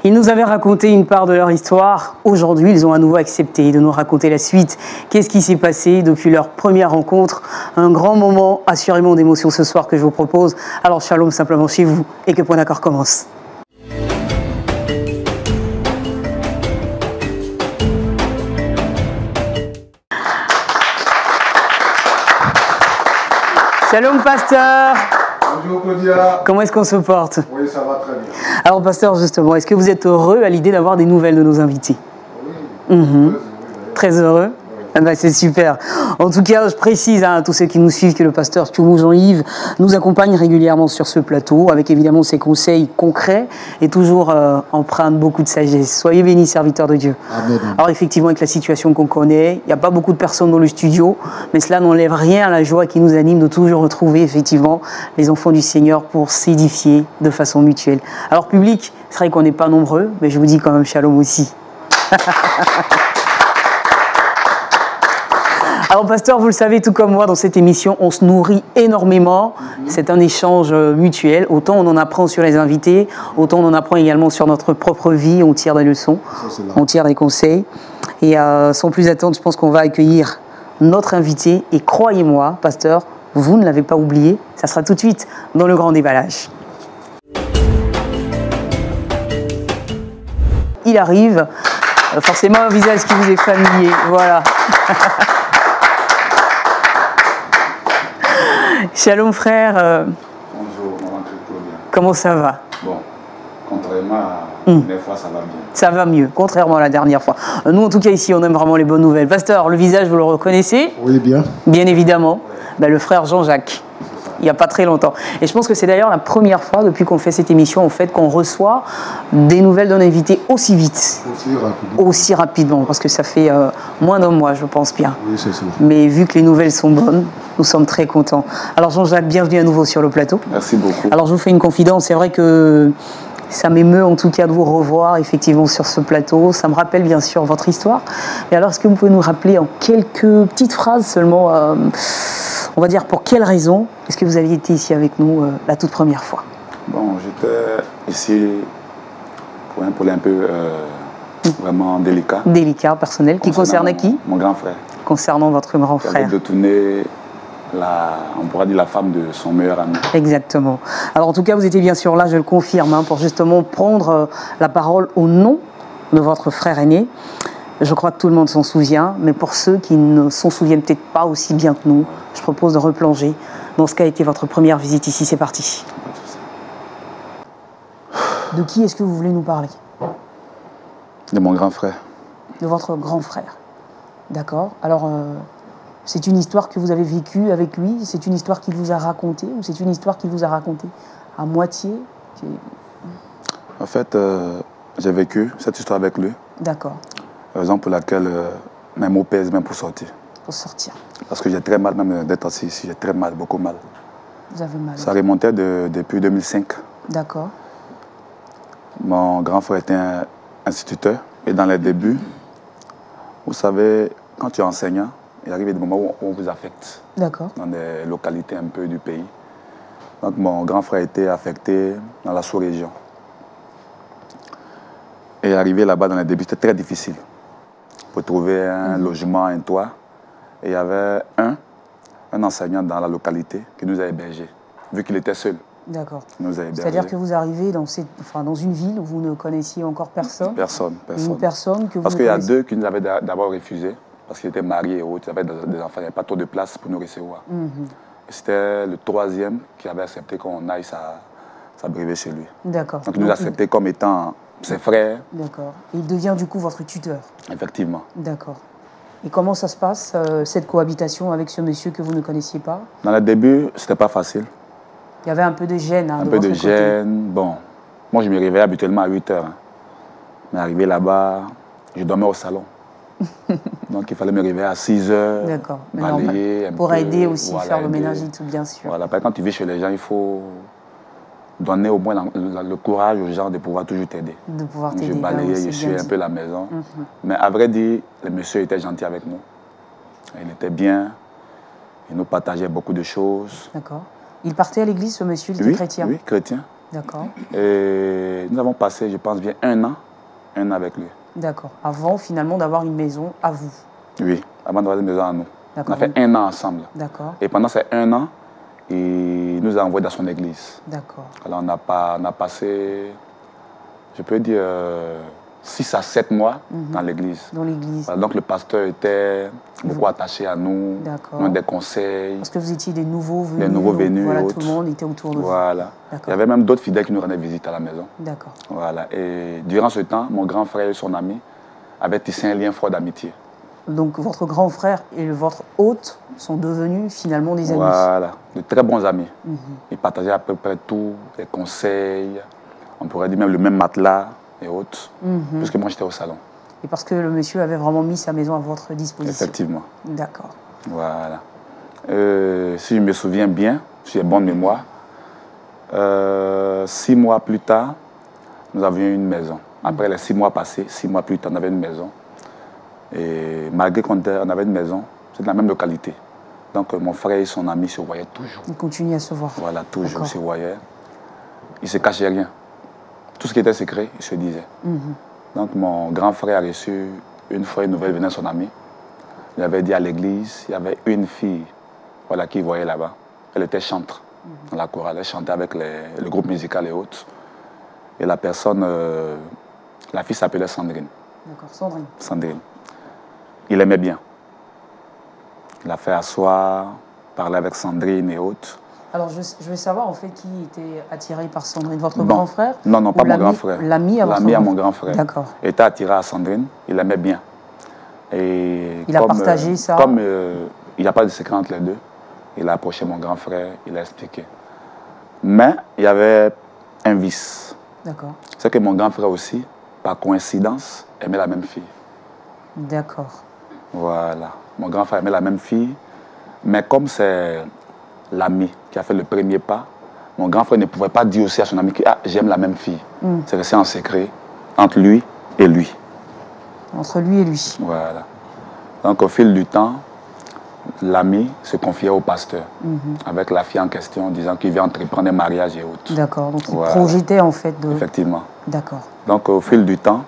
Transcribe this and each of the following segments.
Ils nous avaient raconté une part de leur histoire. Aujourd'hui, ils ont à nouveau accepté de nous raconter la suite. Qu'est-ce qui s'est passé depuis leur première rencontre? Un grand moment, assurément d'émotion ce soir que je vous propose. Alors, shalom simplement chez vous et que Point d'accord commence. Shalom, pasteur. Bonjour, Claudia. Comment est-ce qu'on se porte? Oui, ça va très bien. Alors, pasteur, justement, est-ce que vous êtes heureux à l'idée d'avoir des nouvelles de nos invités? Oui, Très heureux. Ah ben, c'est super. En tout cas, je précise à tous ceux qui nous suivent que le pasteur Thiomo Jean-Yves nous accompagne régulièrement sur ce plateau, avec évidemment ses conseils concrets et toujours empreints de beaucoup de sagesse. Soyez bénis, serviteurs de Dieu. Amen. Alors effectivement, avec la situation qu'on connaît, il n'y a pas beaucoup de personnes dans le studio, mais cela n'enlève rien à la joie qui nous anime de toujours retrouver effectivement les enfants du Seigneur pour s'édifier de façon mutuelle. Alors public, c'est vrai qu'on n'est pas nombreux, mais je vous dis quand même shalom aussi. Alors, pasteur, vous le savez, tout comme moi, dans cette émission, on se nourrit énormément. C'est un échange mutuel. Autant on en apprend sur les invités, autant on en apprend également sur notre propre vie. On tire des leçons, on tire des conseils. Et sans plus attendre, je pense qu'on va accueillir notre invité. Et croyez-moi, pasteur, vous ne l'avez pas oublié, ça sera tout de suite dans le grand déballage. Il arrive, forcément un visage qui vous est familier, voilà. Shalom frère. Bonjour, maman Claudia. Comment ça va? Bon, contrairement à la dernière fois, ça va bien. Ça va mieux, contrairement à la dernière fois. Nous, en tout cas, ici, on aime vraiment les bonnes nouvelles. Pasteur, le visage, vous le reconnaissez? Oui, bien. Bien évidemment. Ben, le frère Jean-Jacques. Il n'y a pas très longtemps. Et je pense que c'est d'ailleurs la première fois depuis qu'on fait cette émission, en fait, qu'on reçoit des nouvelles d'un invité aussi vite. Aussi rapidement, parce que ça fait moins d'un mois, je pense bien. Oui, c'est ça. Mais vu que les nouvelles sont bonnes, nous sommes très contents. Alors Jean-Jacques, bienvenue à nouveau sur le plateau. Merci beaucoup. Alors je vous fais une confidence, c'est vrai que ça m'émeut en tout cas de vous revoir effectivement sur ce plateau. Ça me rappelle bien sûr votre histoire. Et alors est-ce que vous pouvez nous rappeler en quelques petites phrases seulement, on va dire pour quelles raisons est-ce que vous aviez été ici avec nous la toute première fois? Bon, j'étais ici pour un problème un peu vraiment délicat. Délicat, personnel, qui concernait qui? Mon grand frère. Concernant votre grand Qui frère. avait détourné on pourra dire la femme de son meilleur ami. Exactement. Alors en tout cas, vous étiez bien sûr là, je le confirme, hein, pour justement prendre la parole au nom de votre frère aîné. Je crois que tout le monde s'en souvient, mais pour ceux qui ne s'en souviennent peut-être pas aussi bien que nous, je propose de replonger dans ce qu'a été votre première visite ici. C'est parti. De qui est-ce que vous voulez nous parler? De mon grand frère. De votre grand frère. D'accord. Alors, c'est une histoire que vous avez vécue avec lui? C'est une histoire qu'il vous a racontée? Ou c'est une histoire qu'il vous a racontée à moitié? En fait, j'ai vécu cette histoire avec lui. D'accord. Raison pour laquelle mes mots pèsent même pour sortir. Pour sortir. Parce que j'ai très mal même d'être assis ici. J'ai très mal, beaucoup mal. Vous avez mal? Ça remontait depuis 2005. D'accord. Mon grand frère était un instituteur. Et dans les débuts, vous savez, quand tu es enseignant, il arrive des moments où on vous affecte. D'accord. Dans des localités un peu du pays. Donc mon grand frère était affecté dans la sous-région. Et arrivé là-bas dans les débuts, c'était très difficile. Pour trouver un logement, un toit. Et il y avait un enseignant dans la localité qui nous a hébergés, vu qu'il était seul. D'accord. C'est-à-dire que vous arrivez dans une ville où vous ne connaissiez encore personne? Personne. Une personne que vous Parce qu'il y a deux qui nous avaient d'abord refusé, parce qu'ils étaient mariés et autres, ils avaient des enfants, il n'y avait pas trop de place pour nous recevoir. C'était le troisième qui avait accepté qu'on aille s'abreuver chez lui. D'accord. Donc il nous a accepté comme étant ses frères. D'accord. Et il devient du coup votre tuteur? Effectivement. D'accord. Et comment ça se passe, cette cohabitation avec ce monsieur que vous ne connaissiez pas? Dans le début, c'était pas facile. Il y avait un peu de gêne. Hein, un peu de gêne. Bon, moi je me réveillais habituellement à 8 h. Hein. Mais arrivé là-bas, je dormais au salon. Donc il fallait me réveiller à 6 h. D'accord. Balayer pour aider aussi, voilà, faire le ménage et tout, bien sûr. Voilà, quand tu vis chez les gens, il faut donner au moins le courage aux gens de pouvoir toujours t'aider. De pouvoir t'aider. Je balayais, je suis un peu la maison. Mais à vrai dire, le monsieur était gentil avec nous. Il était bien. Il nous partageait beaucoup de choses. D'accord. Il partait à l'église, ce monsieur, il était chrétien? Oui, chrétien. D'accord. Et nous avons passé, je pense bien, un an avec lui. D'accord. Avant, finalement, d'avoir une maison à vous. Oui, avant d'avoir une maison à nous. On a D'accord. fait un an ensemble. D'accord. Et pendant ces un an, il nous a envoyés dans son église. D'accord. Alors on a passé, je peux dire, 6 à 7 mois dans l'église. Dans l'église. Voilà, donc le pasteur était beaucoup attaché à nous, nous des conseils. Parce que vous étiez des nouveaux venus. Des nouveaux venus. Voilà, et tout le monde était autour de vous. Voilà. Il y avait même d'autres fidèles qui nous rendaient visite à la maison. D'accord. Voilà. Et durant ce temps, mon grand frère et son ami avaient tissé un lien fort d'amitié. Donc votre grand frère et votre hôte sont devenus finalement des amis. Voilà, de très bons amis. Ils partageaient à peu près tout, les conseils, on pourrait dire même le même matelas et autres, puisque moi j'étais au salon. Et parce que le monsieur avait vraiment mis sa maison à votre disposition. Effectivement. D'accord. Voilà. Si je me souviens bien, si j'ai bonne mémoire, 6 mois plus tard, nous avions une maison. Après les 6 mois passés, 6 mois plus tard, on avait une maison. Et malgré qu'on avait une maison, c'est de la même localité. Donc mon frère et son ami se voyaient toujours. Ils continuaient à se voir. Voilà, toujours se voyaient. Ils ne se cachaient rien. Tout ce qui était secret, ils se disaient. Donc mon grand frère a reçu une fois une nouvelle venant de son ami. Il avait dit à l'église, il y avait une fille voilà, qu'il voyait là-bas. Elle était chantre dans la chorale. Elle chantait avec le groupe musical et autres. Et la personne, la fille s'appelait Sandrine. D'accord, Sandrine. Sandrine. Il aimait bien. Il a fait asseoir, parler avec Sandrine et autres. Alors, je veux savoir, en fait, qui était attiré par Sandrine, votre grand frère? Non, non, pas mon grand frère. L'ami à mon grand frère. D'accord. Il était attiré à Sandrine, il aimait bien. Et il a partagé ça? Comme il n'y a pas de secret entre les deux, il a approché mon grand frère, il a expliqué. Mais il y avait un vice. D'accord. C'est que mon grand frère aussi, par coïncidence, aimait la même fille. D'accord. Voilà. Mon grand frère aimait la même fille, mais comme c'est l'ami qui a fait le premier pas, mon grand frère ne pouvait pas dire aussi à son ami que ah, j'aime la même fille. C'est resté en secret entre lui et lui. Entre lui et lui. Voilà. Donc au fil du temps, l'ami se confiait au pasteur avec la fille en question, disant qu'il vient entreprendre un mariage et autres. D'accord, donc il projetait en fait de... Effectivement. D'accord. Donc au fil du temps,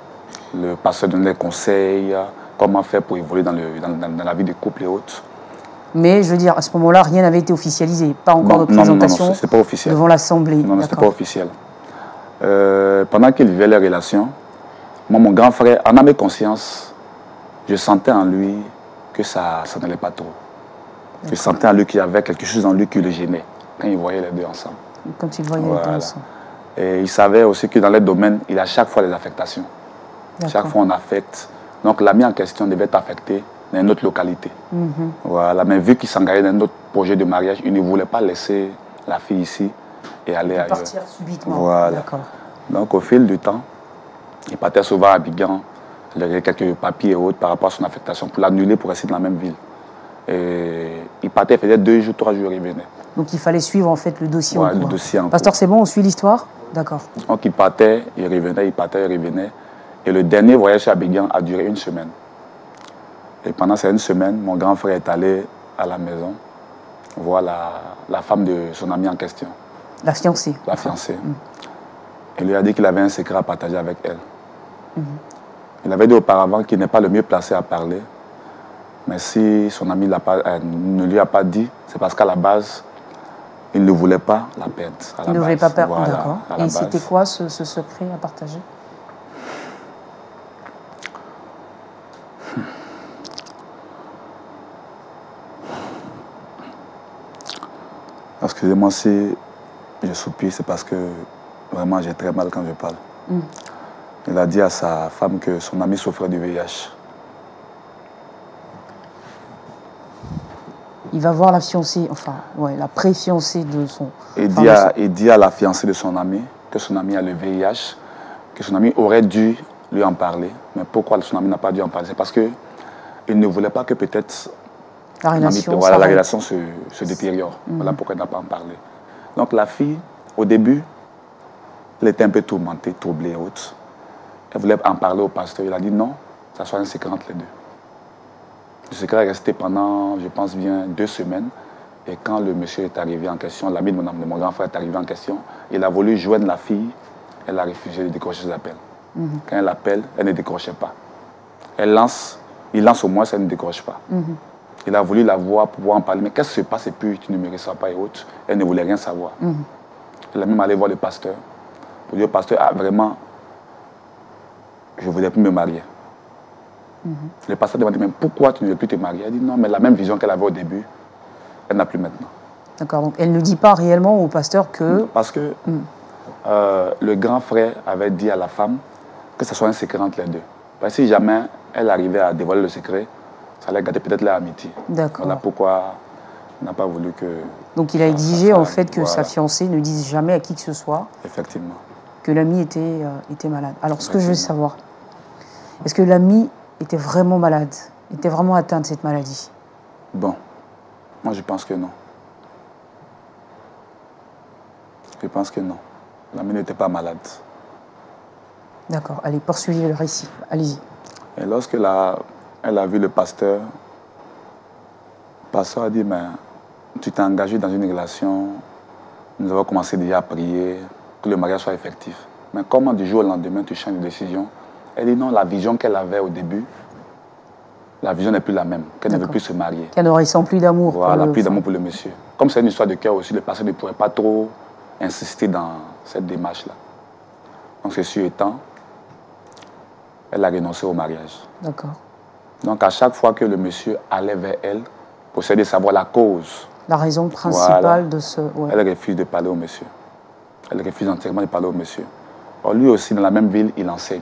le pasteur donnait des conseils, comment faire pour évoluer dans la vie du couple et autres. Mais je veux dire, à ce moment-là, rien n'avait été officialisé, pas encore de présentation non, pas officiel. Devant l'Assemblée. Non, ce n'était pas officiel. Pendant qu'ils vivaient les relations, moi, mon grand frère, en âme et conscience, je sentais en lui que ça n'allait pas trop. Je sentais en lui qu'il y avait quelque chose en lui qui le gênait quand il voyait les deux ensemble. Quand il voyait les deux ensemble. Et il savait aussi que dans les domaines, il a à chaque fois des affectations. Chaque fois on affecte. Donc l'ami en question devait être affecté dans une autre localité. Voilà. Mais vu qu'il s'engageait dans un autre projet de mariage, il ne voulait pas laisser la fille ici et aller ailleurs. Partir subitement. Voilà. Donc au fil du temps, il partait souvent à Abidjan, il avait quelques papiers et autres par rapport à son affectation pour l'annuler pour rester dans la même ville. Et il partait, il faisait 2 jours, 3 jours, il revenait. Donc il fallait suivre en fait le dossier en cours. Le dossier en Pasteur, c'est bon, on suit l'histoire? D'accord. Donc il partait, il revenait, il partait, il revenait. Et le dernier voyage à Abidjan a duré 1 semaine. Et pendant ces 1 semaine, mon grand frère est allé à la maison voir la femme de son ami en question. La fiancée. La fiancée. Il lui a dit qu'il avait un secret à partager avec elle. Il avait dit auparavant qu'il n'est pas le mieux placé à parler. Mais si son ami ne lui a pas dit, c'est parce qu'à la base, il ne voulait pas la perdre. Il ne voulait pas perdre, d'accord. Et c'était quoi ce secret à partager? Excusez-moi si je soupire, c'est parce que vraiment j'ai très mal quand je parle. Il a dit à sa femme que son ami souffrait du VIH. Il va voir la fiancée, enfin, la pré-fiancée de son... Il dit à la fiancée de son ami que son ami a le VIH, que son ami aurait dû lui en parler. Mais pourquoi son ami n'a pas dû en parler? C'est parce qu'il ne voulait pas que peut-être la relation se détériore. Voilà pourquoi il n'a pas en parlé. Donc la fille, au début, elle était un peu tourmentée, troublée et autres. Elle voulait en parler au pasteur. Il a dit non, ça soit un secret entre les deux. Le secret est resté pendant, je pense bien, 2 semaines. Et quand le monsieur est arrivé en question, l'ami de mon grand frère est arrivé en question, il a voulu joindre la fille, elle a refusé de décrocher ses appels. Quand elle appelle, elle ne décrochait pas. Il lance au moins, elle ne décroche pas. Il a voulu la voir pour pouvoir en parler, mais qu'est-ce qui se passe et puis tu ne me reçois pas et autres. Elle ne voulait rien savoir. Elle a même allé voir le pasteur pour dire au pasteur, ah vraiment, je ne voudrais plus me marier. Le pasteur demandait, mais pourquoi tu ne veux plus te marier? Elle dit non, mais la même vision qu'elle avait au début, elle n'a plus maintenant. D'accord, donc elle ne dit pas réellement au pasteur que... Parce que le grand frère avait dit à la femme que ce soit un secret entre les deux. Parce que si jamais elle arrivait à dévoiler le secret, ça allait gâter peut-être leur amitié. D'accord. Voilà pourquoi on n'a pas voulu que... Donc il a exigé en fait que sa fiancée ne dise jamais à qui que ce soit Effectivement. que l'ami était malade. Alors ce que je veux savoir, est-ce que l'ami était vraiment malade, était vraiment atteint de cette maladie? Bon, moi je pense que non. Je pense que non. L'ami n'était pas malade. D'accord, allez, poursuivez le récit, allez-y. Et lorsque elle a vu le pasteur a dit, mais tu t'es engagé dans une relation, nous avons commencé déjà à prier, que le mariage soit effectif. Mais comment du jour au lendemain tu changes de décision? Elle dit non, la vision qu'elle avait au début, la vision n'est plus la même, qu'elle ne veut plus se marier. Qu'elle ne ressent plus d'amour. Voilà, plus d'amour pour le monsieur. Comme c'est une histoire de cœur aussi, le pasteur ne pourrait pas trop insister dans cette démarche-là. Donc ceci étant, elle a renoncé au mariage. D'accord. Donc à chaque fois que le monsieur allait vers elle, pour essayer de savoir la cause. La raison principale de ce... Ouais. Elle refuse de parler au monsieur. Elle refuse entièrement de parler au monsieur. Or, lui aussi, dans la même ville, il enseigne.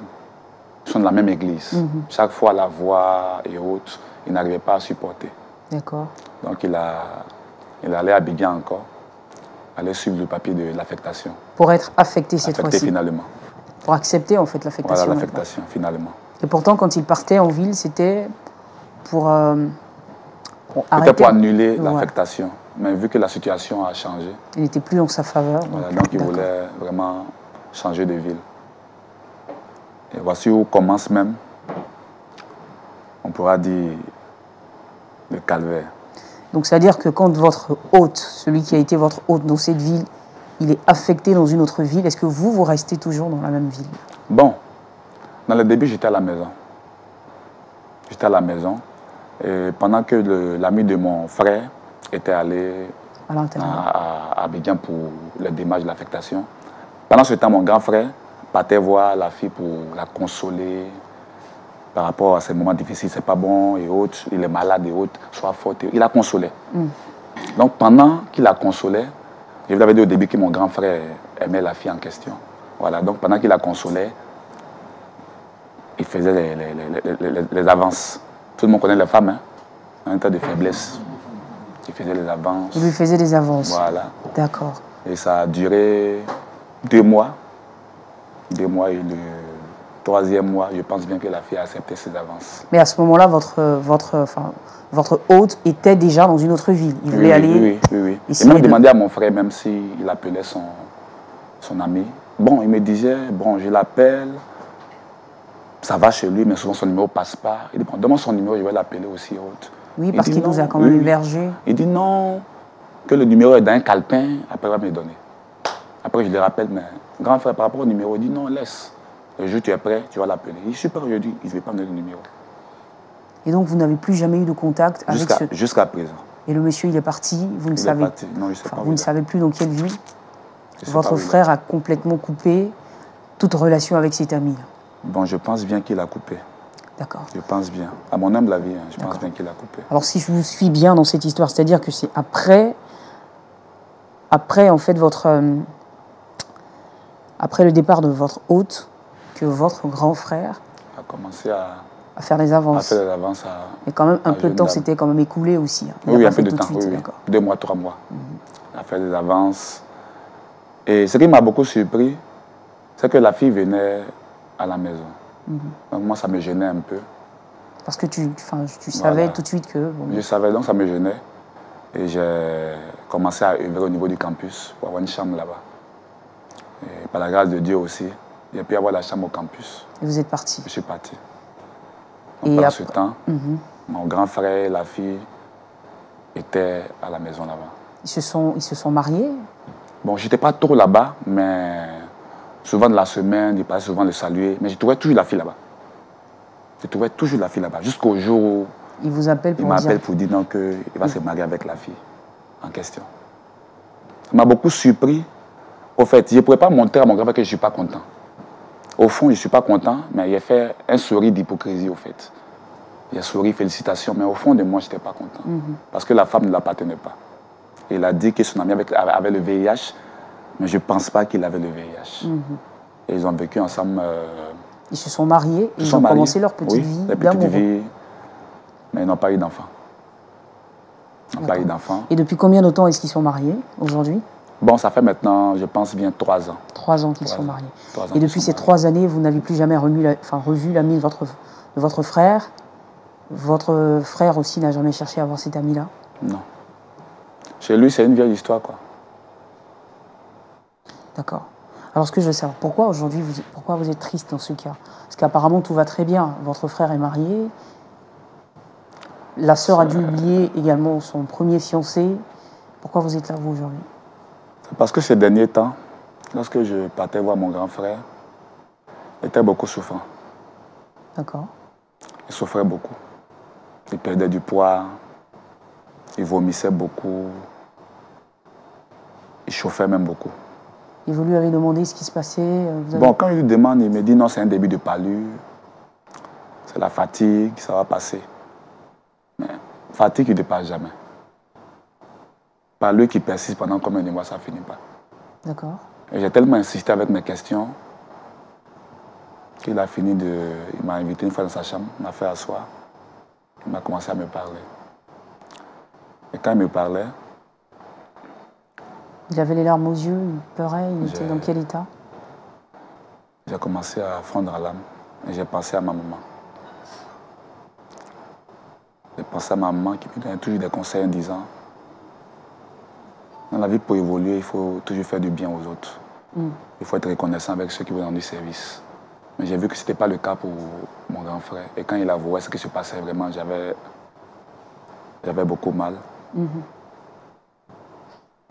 Ils sont dans la même église. Chaque fois, la voix et autres, il n'arrivait pas à supporter. D'accord. Donc il allait à Abidjan encore, aller suivre le papier de l'affectation. Pour être affecté cette fois-ci. Affecté finalement. Pour accepter en fait l'affectation. Voilà, l'affectation finalement. Et pourtant, quand il partait en ville, c'était pour peut-être pour annuler l'affectation. Mais vu que la situation a changé, il n'était plus en sa faveur. Voilà, donc il voulait vraiment changer de ville. Et voici où commence même, on pourra dire, le calvaire. Donc c'est-à-dire que quand votre hôte, celui qui a été votre hôte dans cette ville, il est affecté dans une autre ville, est-ce que vous restez toujours dans la même ville? Bon, dans le début, j'étais à la maison. J'étais à la maison. Et pendant que l'ami de mon frère était allé à Abidjan pour le démarche de l'affectation, pendant ce temps, mon grand frère partait voir la fille pour la consoler par rapport à ces moments difficiles, c'est pas bon et autres, il est malade et autres, sois forte. Il la consolait. Donc pendant qu'il la consolait, je vous l'avais dit au début que mon grand frère aimait la fille en question. Voilà, donc pendant qu'il la consolait, il faisait les avances. Tout le monde connaît les femmes, hein, en état de faiblesse. Il faisait les avances. Il lui faisait des avances. Voilà. D'accord. Et ça a duré 2 mois. 2 mois et le 3e mois, je pense bien que la fille a accepté ses avances. Mais à ce moment-là, votre hôte était déjà dans une autre ville. Il voulait aller... Oui. Il m'a demandé à mon frère, même s'il appelait son ami. Bon, il me disait, bon, je l'appelle, ça va chez lui, mais souvent son numéro ne passe pas. Il dit, bon, donne-moi son numéro, je vais l'appeler aussi. Oui, parce qu'il nous a quand même hébergé. Il dit non, que le numéro est dans un calepin, après il va me le donner. Après je le rappelle, mais grand frère, par rapport au numéro, il dit non, laisse. Le jour où tu es prêt, tu vas l'appeler. Il dit super, aujourd'hui, il ne veut pas me donner le numéro. Et donc vous n'avez plus jamais eu de contact avec Jusqu'à présent. Et le monsieur, il est parti, vous ne savez... Non, je sais pas. Vous ne savez plus dans quelle ville. Votre frère a complètement coupé toute relation avec cet ami. Bon, je pense bien qu'il a coupé. D'accord. Je pense bien. À mon humble avis, je pense bien qu'il a coupé. Alors si je vous suis bien dans cette histoire, c'est-à-dire que c'est après en fait après le départ de votre hôte, que votre grand frère a commencé à faire les avances. À faire les avances. Et quand même un peu de temps s'était quand même écoulé aussi. Oui, un peu de temps, oui. 2 mois, 3 mois. À faire des avances. Et ce qui m'a beaucoup surpris, c'est que la fille venait à la maison. Donc moi, ça me gênait un peu. Parce que tu savais tout de suite que... Je savais, donc ça me gênait. Et j'ai commencé à œuvrer au niveau du campus pour avoir une chambre là-bas. Et par la grâce de Dieu aussi, j'ai pu avoir la chambre au campus. Et vous êtes parti? Je suis parti. Donc pendant ce temps, mon grand frère, la fille, étaient à la maison là-bas. Ils se sont mariés? Bon, je n'étais pas trop là-bas, mais souvent de la semaine, ils passaient souvent le saluer. Mais je trouvais toujours la fille là-bas. Je trouvais toujours la fille là-bas. Jusqu'au jour où il vous appelle pour m'appelle pour dire non, qu'il va se marier avec la fille en question. Ça m'a beaucoup surpris. Au fait, je ne pourrais pas montrer à mon grand frère que je ne suis pas content. Au fond, je ne suis pas content, mais il a fait un sourire d'hypocrisie, au fait. Il a souri, félicitations, mais au fond de moi, je n'étais pas content. Parce que la femme ne l'appartenait pas. Il a dit que son ami avait le VIH, mais je ne pense pas qu'il avait le VIH. Et ils ont vécu ensemble. Ils se sont mariés, ils ont commencé leur petite vie d'amoureux. Mais ils n'ont pas eu d'enfant. Ils n'ont pas eu d'enfant. Et depuis combien de temps est-ce qu'ils sont mariés aujourd'hui? Bon, ça fait maintenant, je pense, bien 3 ans. 3 ans qu'ils sont mariés. Et depuis ces 3 années, vous n'avez plus jamais revu l'ami de votre frère? Votre frère aussi n'a jamais cherché à voir cet ami-là? Non. Chez lui, c'est une vieille histoire, quoi. D'accord. Alors, ce que je veux savoir, pourquoi aujourd'hui, pourquoi vous êtes triste dans ce cas? Parce qu'apparemment, tout va très bien. Votre frère est marié. La sœur a dû oublier également son premier fiancé. Pourquoi vous êtes là, vous, aujourd'hui? C'est parce que ces derniers temps, lorsque je partais voir mon grand frère, il était beaucoup souffrant. D'accord. Il souffrait beaucoup. Il perdait du poids. Il vomissait beaucoup. Il chauffait même beaucoup. Et vous lui avez demandé ce qui se passait? Bon, quand je lui demande, il me dit non, c'est un début de palu. C'est la fatigue, ça va passer. Mais fatigue, il ne passe jamais. Palu qui persiste pendant combien de mois, ça ne finit pas. D'accord. Et j'ai tellement insisté avec mes questions qu'il a fini de... Il m'a invité une fois dans sa chambre, il m'a fait asseoir. Il m'a commencé à me parler. Et quand il me parlait... Il avait les larmes aux yeux, il pleurait, il était dans quel état? J'ai commencé à fondre à l'âme et j'ai pensé à ma maman. J'ai pensé à ma maman qui me donnait toujours des conseils en disant dans la vie, pour évoluer, il faut toujours faire du bien aux autres. Il faut être reconnaissant avec ceux qui vous rendent du service. Mais j'ai vu que ce n'était pas le cas pour mon grand frère. Et quand il avouait ce qui se passait vraiment, j'avais beaucoup mal.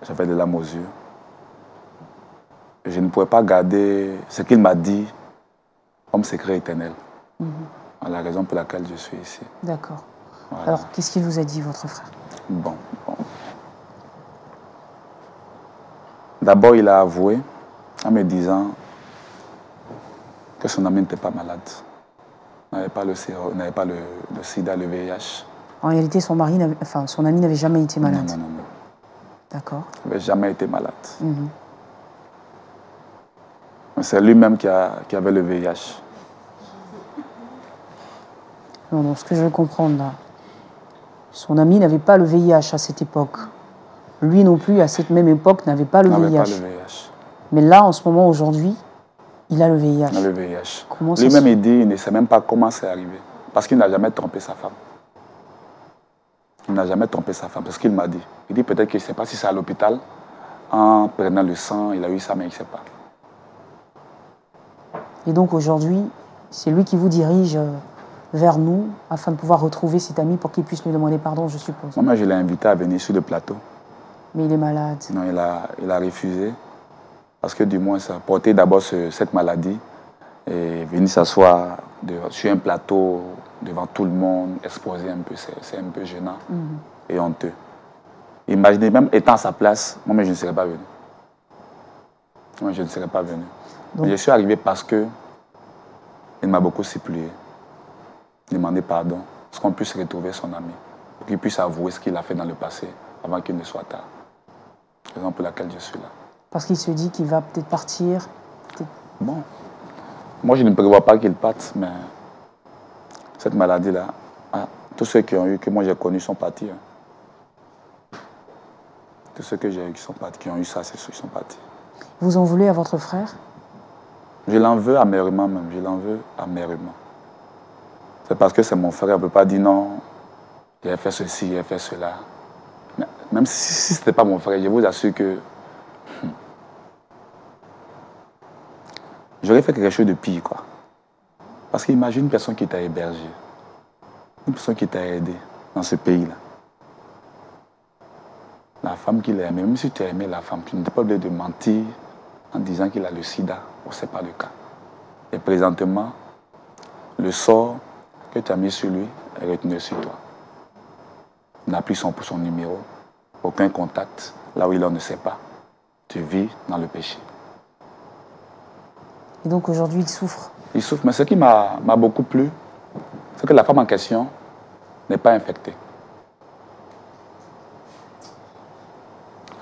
J'avais des larmes aux yeux. Je ne pouvais pas garder ce qu'il m'a dit comme secret éternel. La raison pour laquelle je suis ici. D'accord. Voilà. Alors, qu'est-ce qu'il vous a dit, votre frère? Bon. D'abord, il a avoué en me disant que son ami n'était pas malade. N'avait pas le sida, le VIH. En réalité, son ami n'avait jamais été malade. Non. D'accord. Il n'avait jamais été malade. C'est lui-même qui avait le VIH. Non, ce que je veux comprendre là, son ami n'avait pas le VIH à cette époque. Lui non plus, à cette même époque, n'avait pas le VIH. Pas le VIH. Mais là, en ce moment, aujourd'hui, il a le VIH. Il a le VIH. Lui-même, il dit qu'il ne sait même pas comment c'est arrivé. Parce qu'il n'a jamais trompé sa femme. Il n'a jamais trompé sa femme, c'est ce qu'il m'a dit. Il dit peut-être qu'il ne sait pas si c'est à l'hôpital, en prenant le sang, il a eu ça, mais il ne sait pas. Et donc aujourd'hui, c'est lui qui vous dirige vers nous, afin de pouvoir retrouver cet ami pour qu'il puisse lui demander pardon, je suppose. Moi, je l'ai invité à venir sur le plateau. Mais il est malade. Non, il a refusé. Parce que du moins, ça portait d'abord cette maladie et venir s'asseoir sur un plateau devant tout le monde, exposer un peu, c'est un peu gênant et honteux. Imaginez, même étant à sa place, moi, je ne serais pas venu. Moi, je ne serais pas venu. Donc, je suis arrivé parce que il m'a beaucoup supplié, demandé pardon, pour qu'on puisse retrouver son ami, pour qu'il puisse avouer ce qu'il a fait dans le passé, avant qu'il ne soit tard. C'est la raison pour laquelle je suis là. Parce qu'il se dit qu'il va peut-être partir. Bon, moi je ne prévois pas qu'il parte, mais cette maladie-là, tous ceux qui ont eu, que moi j'ai connus sont partis. Tous ceux que j'ai eu qui ont eu ça, c'est ceux qui sont partis. Vous en voulez à votre frère? Je l'en veux amèrement même, je l'en veux amèrement. C'est parce que c'est mon frère, on ne peut pas dire non, il a fait ceci, il a fait cela. Mais même si ce n'était pas mon frère, je vous assure que j'aurais fait quelque chose de pire, quoi. Parce qu'imagine une personne qui t'a hébergé, une personne qui t'a aidé dans ce pays-là. la femme qu'il a aimée, même si tu as aimé la femme, tu n'es pas obligé de mentir en disant qu'il a le sida, ou ce n'est pas le cas. Et présentement, le sort que tu as mis sur lui est retenu sur toi. Il n'a plus son numéro, aucun contact, là où il en ne sait pas. Tu vis dans le péché. Et donc aujourd'hui, il souffre. Il souffre, mais ce qui m'a beaucoup plu, c'est que la femme en question n'est pas infectée.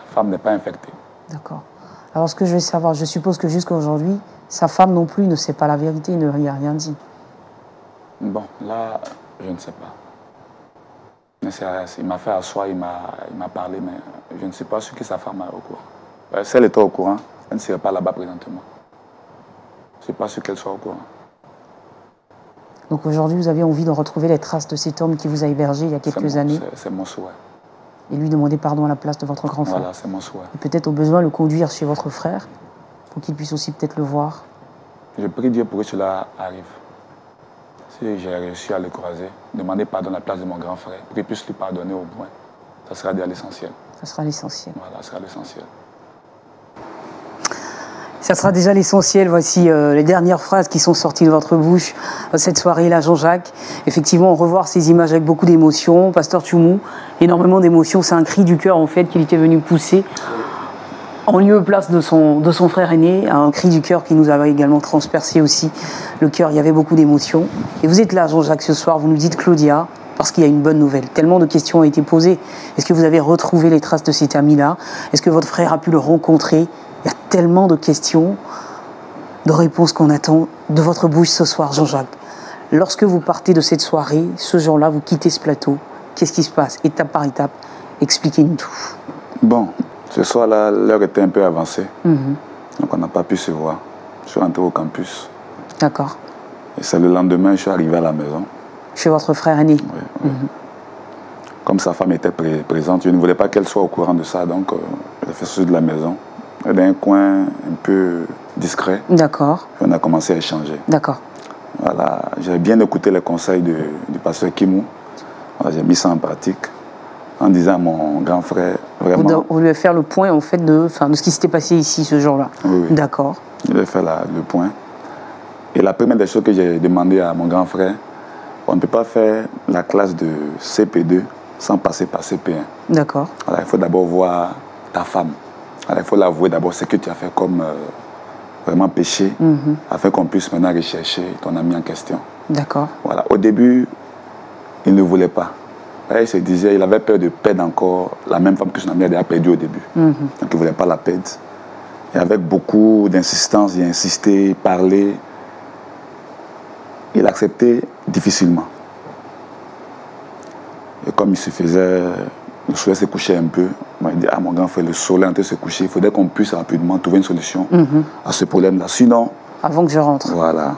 La femme n'est pas infectée. D'accord. Alors ce que je veux savoir, je suppose que jusqu'à aujourd'hui, sa femme non plus ne sait pas la vérité, il ne lui a rien dit. Bon, là, je ne sais pas. Il m'a fait asseoir, il m'a parlé, mais je ne sais pas ce que sa femme est au courant. Si elle était au courant, elle ne serait pas là-bas présentement. Je ne suis pas sûr qu'elle soit au courant. Donc aujourd'hui, vous avez envie de retrouver les traces de cet homme qui vous a hébergé il y a quelques années. C'est mon souhait. Et lui demander pardon à la place de votre grand frère. Voilà, c'est mon souhait. Et peut-être au besoin le conduire chez votre frère pour qu'il puisse aussi peut-être le voir. Je prie Dieu pour que cela arrive. Si j'ai réussi à le croiser, demander pardon à la place de mon grand frère, pour qu'il puisse lui pardonner au moins. Ça sera déjà l'essentiel. Ça sera l'essentiel. Voilà, ça sera l'essentiel. Ça sera déjà l'essentiel. Voici les dernières phrases qui sont sorties de votre bouche cette soirée-là, Jean-Jacques. Effectivement, revoir ces images avec beaucoup d'émotion. Pasteur Tchoumou, énormément d'émotion. C'est un cri du cœur, en fait, qu'il était venu pousser en lieu et place de son frère aîné. Un cri du cœur qui nous avait également transpercé aussi le cœur. Il y avait beaucoup d'émotion. Et vous êtes là, Jean-Jacques, ce soir. Vous nous dites Claudia, parce qu'il y a une bonne nouvelle. Tellement de questions ont été posées. Est-ce que vous avez retrouvé les traces de cet ami-là? Est-ce que votre frère a pu le rencontrer? Il y a tellement de questions, de réponses qu'on attend de votre bouche ce soir, Jean-Jacques. Lorsque vous partez de cette soirée, ce jour-là, vous quittez ce plateau, qu'est-ce qui se passe, étape par étape? Expliquez-nous tout. Bon, ce soir-là, l'heure était un peu avancée. Donc on n'a pas pu se voir. Je suis rentré au campus. D'accord. Et c'est le lendemain, je suis arrivé à la maison. Chez votre frère aîné? Oui. Comme sa femme était présente, je ne voulais pas qu'elle soit au courant de ça, donc j'ai fait sortir de la maison. Dans un coin un peu discret. D'accord. On a commencé à échanger. D'accord. Voilà, j'ai bien écouté les conseils du pasteur Kimou. Voilà, j'ai mis ça en pratique en disant à mon grand frère, vraiment... Vous lui avez fait le point en fait de ce qui s'était passé ici ce jour-là. Oui. D'accord. Je lui ai fait le point. Et la première des choses que j'ai demandé à mon grand frère, on ne peut pas faire la classe de CP2 sans passer par CP1. D'accord. Voilà, il faut d'abord voir ta femme. Alors, il faut l'avouer d'abord, ce que tu as fait comme vraiment péché, afin qu'on puisse maintenant rechercher ton ami en question. D'accord. Voilà. Au début, il ne voulait pas. Il se disait, il avait peur de perdre encore la même femme que son ami avait déjà perdue au début. Donc il ne voulait pas la perdre. Et avec beaucoup d'insistance, il a insisté, parlé. Il acceptait difficilement. Et comme il se faisait... Le soleil s'est couché un peu. Il m'a dit, ah mon grand frère, le soleil est en train de se coucher. Il faudrait qu'on puisse rapidement trouver une solution à ce problème-là. Sinon... Avant que je rentre. Voilà.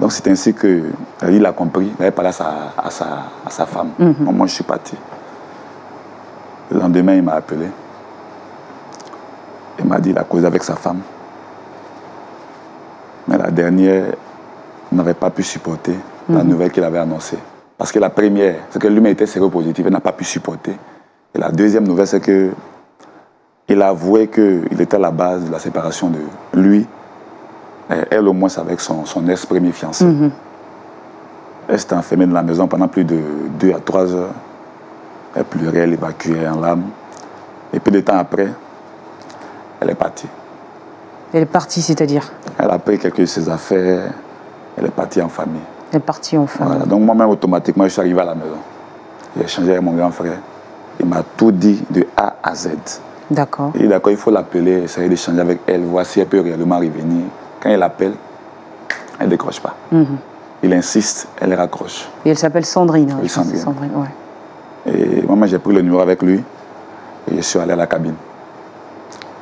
Donc c'est ainsi qu'il a compris. Il avait parlé à sa femme. Moi, je suis parti. Le lendemain, il m'a appelé. Il m'a dit, il a causé avec sa femme. Mais la dernière n'avait pas pu supporter la nouvelle qu'il avait annoncée. Parce que la première, c'est que lui-même était séropositif, il n'a pas pu supporter. Et la deuxième nouvelle, c'est qu'il a avoué qu'il était à la base de la séparation de lui, et elle au moins avec son ex-premier fiancé. Elle s'était enfermée dans la maison pendant plus de 2 à 3 heures. Elle pleurait, elle évacuait en larmes. Et peu de temps après, elle est partie. Elle est partie, c'est-à-dire? Elle a pris quelques de ses affaires, elle est partie en famille. Elle est partie en famille. Voilà. Donc moi-même, automatiquement, je suis arrivé à la maison. J'ai échangé avec mon grand frère. Il m'a tout dit de A à Z. D'accord. Il dit d'accord, il faut l'appeler, essayer d'échanger avec elle, voir si elle peut réellement revenir. Quand il l'appelle, elle ne décroche pas. Il insiste, elle raccroche. Et elle s'appelle Sandrine. Oui, Sandrine. Sandrine, ouais. Et moi, j'ai pris le numéro avec lui et je suis allé à la cabine.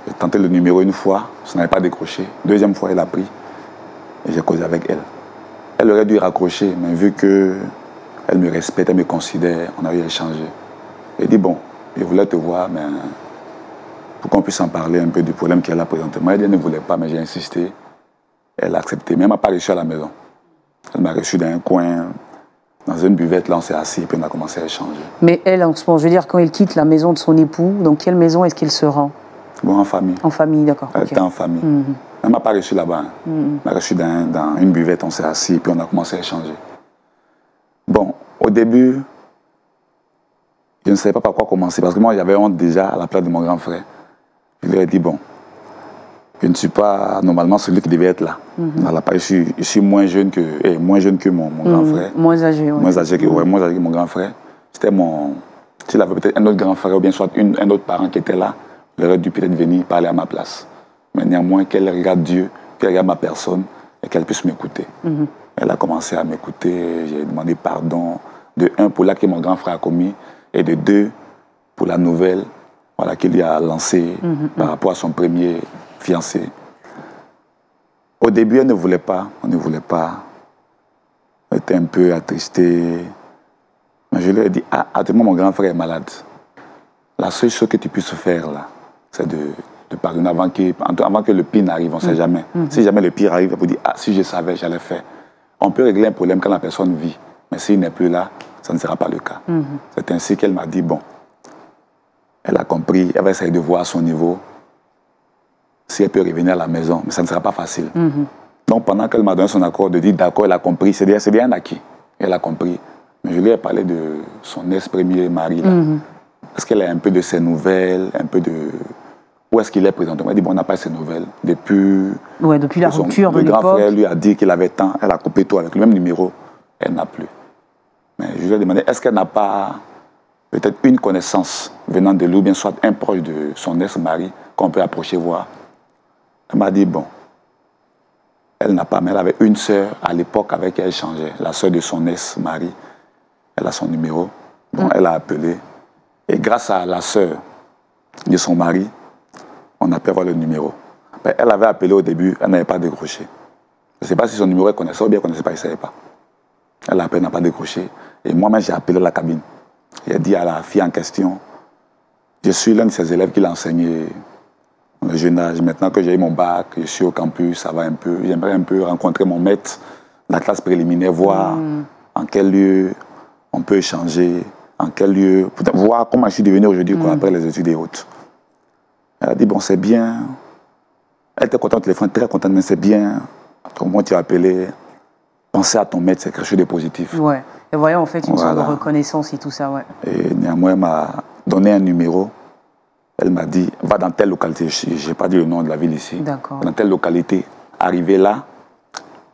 J'ai tenté le numéro une fois, ça n'avait pas décroché. Deuxième fois, elle a pris et j'ai causé avec elle. Elle aurait dû raccrocher, mais vu qu'elle me respecte, elle me considère, on a eu à échanger. Elle dit, bon, je voulais te voir, mais pour qu'on puisse en parler un peu du problème qu'elle a présentement. Elle ne voulait pas, mais j'ai insisté. Elle a accepté, mais elle ne m'a pas reçu à la maison. Elle m'a reçu dans un coin Dans une buvette, là, on s'est assis et puis on a commencé à échanger. Mais elle, en ce moment, je veux dire, quand elle quitte la maison de son époux, dans quelle maison est-ce qu'elle se rend? Bon, en famille. En famille, d'accord. Elle était en famille. Elle ne m'a pas reçu là-bas. Elle m'a reçu dans une buvette, on s'est assis et puis on a commencé à échanger. Bon, au début, je ne savais pas par quoi commencer parce que moi, j'avais honte déjà à la place de mon grand frère. Je lui ai dit, bon, je ne suis pas normalement celui qui devait être là. Voilà, je suis moins jeune que mon grand frère. Moins âgé, oui. Moins âgé que mon grand frère. C'était mon... S'il avait peut-être un autre grand frère ou bien soit un autre parent qui était là, il aurait dû peut-être venir parler à ma place. Mais néanmoins, qu'elle regarde Dieu, qu'elle regarde ma personne et qu'elle puisse m'écouter. Elle a commencé à m'écouter, j'ai demandé pardon, de un, pour l'acte que mon grand frère a commis, et de deux, pour la nouvelle voilà, qu'il a lancée par rapport à son premier fiancé. Au début, elle ne voulait pas, on ne voulait pas. Elle était un peu attristée. Mais je lui ai dit, actuellement mon grand frère est malade. La seule chose que tu puisses faire là, c'est de pardonner avant que le pire n'arrive, on ne sait jamais. Si jamais le pire arrive, elle peut dire, si je savais, j'allais faire. On peut régler un problème quand la personne vit, mais s'il n'est plus là, ça ne sera pas le cas. C'est ainsi qu'elle m'a dit, bon, elle a compris, elle va essayer de voir à son niveau si elle peut revenir à la maison, mais ça ne sera pas facile. Donc pendant qu'elle m'a donné son accord de dire d'accord, elle a compris, c'est bien acquis. Elle a compris. Mais je lui ai parlé de son ex-premier mari. Est-ce qu'elle a un peu de ses nouvelles, un peu de... Où est-ce qu'il est présentement? Elle dit, bon, on n'a pas ses nouvelles. Depuis la rupture de l'époque. Le grand frère lui a dit qu'il avait tant, elle a coupé tout avec le même numéro, elle n'a plus. Mais je lui ai demandé, est-ce qu'elle n'a pas peut-être une connaissance venant de lui, ou bien soit un proche de son ex-mari qu'on peut approcher voir? Elle m'a dit, bon, elle n'a pas, mais elle avait une sœur à l'époque avec qui elle échangeait, la sœur de son ex-mari. Elle a son numéro, donc elle a appelé. Et grâce à la sœur de son mari, on a pu avoir le numéro. Mais elle avait appelé au début, elle n'avait pas décroché. Je ne sais pas si son numéro elle connaissait ou bien elle ne connaissait pas, elle ne savait pas. Elle a appelé, elle n'a pas décroché. Et moi-même, j'ai appelé la cabine. J'ai dit à la fille en question, je suis l'un de ses élèves qui l'a enseigné dans le jeune âge. Maintenant que j'ai eu mon bac, je suis au campus, ça va un peu. J'aimerais un peu rencontrer mon maître, la classe préliminaire, voir en quel lieu on peut échanger, en quel lieu, voir comment je suis devenu aujourd'hui après les études et autres. Elle a dit, bon, c'est bien. Elle était contente au téléphone, très contente, mais c'est bien. Au moins, tu as appelé. Penser à ton maître, c'est quelque chose de positif. Ouais. Et voyons, en fait, une sorte de reconnaissance et tout ça, ouais. Et néanmoins, elle m'a donné un numéro. Elle m'a dit, va dans telle localité. Je n'ai pas dit le nom de la ville ici. D'accord. Dans telle localité. Arrivé là,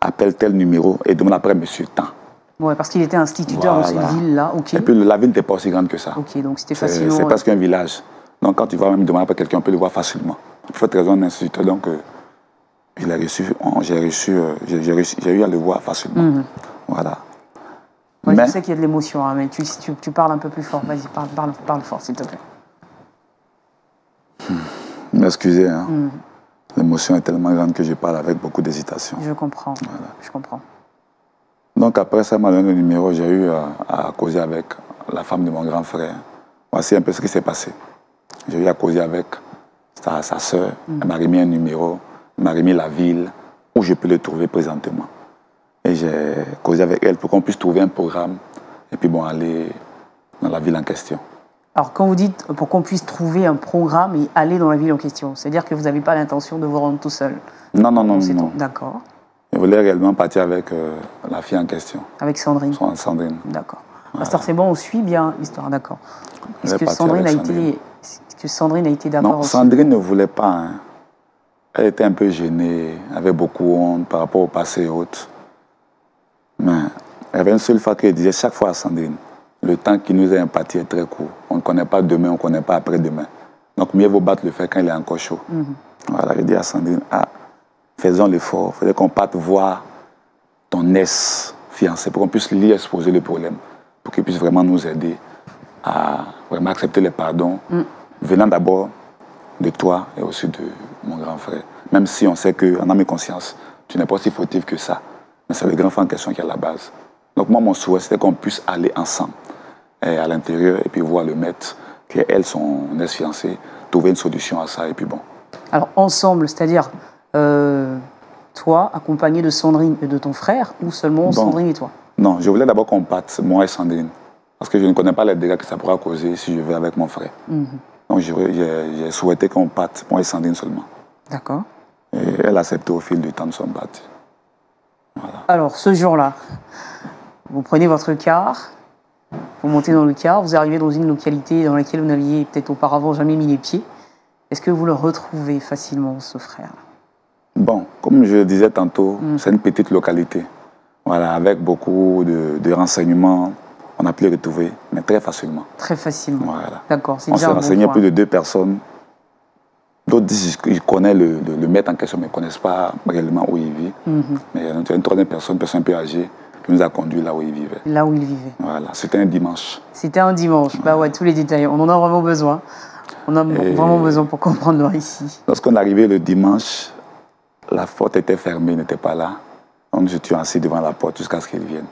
appelle tel numéro et demande après monsieur Tant. Ouais, parce qu'il était instituteur dans cette ville-là. Okay. Et puis la ville n'était pas aussi grande que ça. Ok, donc c'était facilement... C'est presque un village. Donc quand tu vas même demander à quelqu'un, on peut le voir facilement. Pour cette raison, un instituteur, donc j'ai eu à le voir facilement. Voilà. Moi, je sais qu'il y a de l'émotion, hein, mais tu parles un peu plus fort. Vas-y, parle fort, s'il te plaît. M'excusez, hein. L'émotion est tellement grande que je parle avec beaucoup d'hésitation. Je comprends, voilà. Je comprends. Donc après ça, m'a donné le numéro, j'ai eu à causer avec la femme de mon grand frère. Voici un peu ce qui s'est passé. J'ai eu à causer avec sa sœur. Elle m'a remis un numéro, elle m'a remis la ville où je peux le trouver présentement. Et j'ai causé avec elle pour qu'on puisse trouver un programme et puis bon, aller dans la ville en question. Alors quand vous dites pour qu'on puisse trouver un programme et aller dans la ville en question, c'est-à-dire que vous n'avez pas l'intention de vous rendre tout seul? Non. D'accord. Je voulais réellement partir avec la fille en question. Avec Sandrine? Sandrine. D'accord. Voilà. Pasteur, c'est bon, on suit bien l'histoire, d'accord. Est-ce que Sandrine a été d'accord? Non, Sandrine ne voulait pas. Hein. Elle était un peu gênée, elle avait beaucoup honte par rapport au passé et autres. Mais il y avait une seule fois qu'elle disait chaque fois à Sandrine, le temps qui nous est imparti est très court. On ne connaît pas demain, on ne connaît pas après-demain. Donc mieux vaut battre le fer quand il est encore chaud. Voilà, je dis à Sandrine, faisons l'effort, il fallait qu'on parte voir ton ex-fiancé pour qu'on puisse lui exposer le problème, pour qu'il puisse vraiment nous aider à vraiment accepter les pardons, venant d'abord de toi et aussi de mon grand frère. Même si on sait qu'en âme et conscience, tu n'es pas aussi fautif que ça. Mais c'est le grand frère en question qui est à la base. Donc moi, mon souhait, c'était qu'on puisse aller ensemble à l'intérieur et puis voir le maître, qui est elle, son ex-fiancé, trouver une solution à ça et puis bon. Alors ensemble, c'est-à-dire toi, accompagné de Sandrine et de ton frère, ou seulement Sandrine et toi? Non, je voulais d'abord qu'on parte, moi et Sandrine. Parce que je ne connais pas les dégâts que ça pourra causer si je vais avec mon frère. Donc j'ai souhaité qu'on parte, moi et Sandrine seulement. D'accord. Et elle a accepté au fil du temps, nous sommes partis. Voilà. Alors, ce jour-là, vous prenez votre car, vous montez dans le car, vous arrivez dans une localité dans laquelle vous n'aviez peut-être auparavant jamais mis les pieds. Est-ce que vous le retrouvez facilement, ce frère? Bon, comme je le disais tantôt, c'est une petite localité. Voilà, avec beaucoup de renseignements, on a pu le retrouver, mais très facilement. Très facilement. Voilà. D'accord, c'est On déjà s'est un bon renseigné point. plus de 2 personnes. D'autres disent qu'ils connaissent le maître en question, mais ne connaissent pas réellement où il vit. Mais il y a une 3e personne un peu âgée, qui nous a conduits là où il vivait. Là où il vivait. Voilà, c'était un dimanche. C'était un dimanche. Bah ouais, tous les détails. On en a vraiment besoin. On a vraiment besoin pour comprendre le récit. Lorsqu'on est arrivé le dimanche, la porte était fermée, il n'était pas là. Donc je suis assis devant la porte jusqu'à ce qu'il vienne.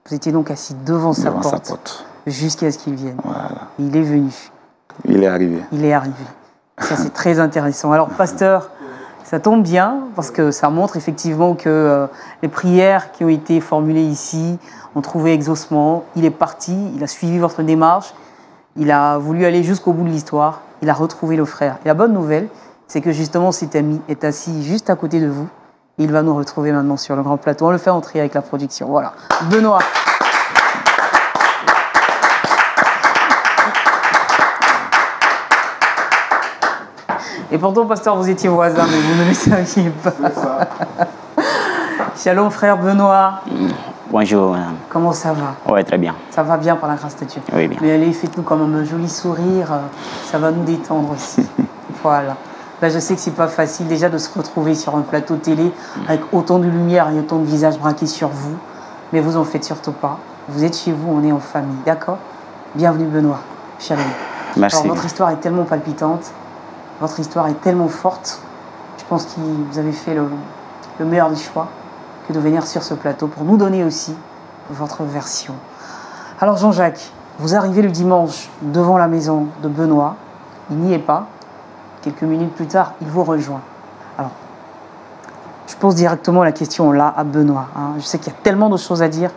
Vous étiez donc assis devant sa Devant sa porte, porte. jusqu'à ce qu'il vienne. Voilà. Et il est venu. Il est arrivé. Il est arrivé. Ça, c'est très intéressant. Alors, pasteur, ça tombe bien parce que ça montre effectivement que les prières qui ont été formulées ici ont trouvé exaucement. Il est parti, il a suivi votre démarche, il a voulu aller jusqu'au bout de l'histoire, il a retrouvé le frère. Et la bonne nouvelle, c'est que justement cet ami est assis juste à côté de vous. Et il va nous retrouver maintenant sur le grand plateau. On le fait entrer avec la production. Voilà. Benoît. Et pourtant, pasteur, vous étiez voisins, mais vous ne le saviez pas. Shalom, frère Benoît. Bonjour, madame. Comment ça va? Oui, très bien. Ça va bien par la grâce de Dieu. Oui, bien. Mais allez, faites-nous quand même un joli sourire. Ça va nous détendre aussi. Voilà. Là, je sais que c'est pas facile déjà de se retrouver sur un plateau télé avec autant de lumière et autant de visages braqués sur vous. Mais vous en faites surtout pas. Vous êtes chez vous, on est en famille. D'accord? Bienvenue, Benoît. Shalom. Merci. Alors, votre histoire est tellement palpitante. Votre histoire est tellement forte. Je pense que vous avez fait le meilleur des choix que de venir sur ce plateau pour nous donner aussi votre version. Alors Jean-Jacques, vous arrivez le dimanche devant la maison de Benoît. Il n'y est pas. Quelques minutes plus tard, il vous rejoint. Alors, je pose directement la question là à Benoît. Je sais qu'il y a tellement de choses à dire.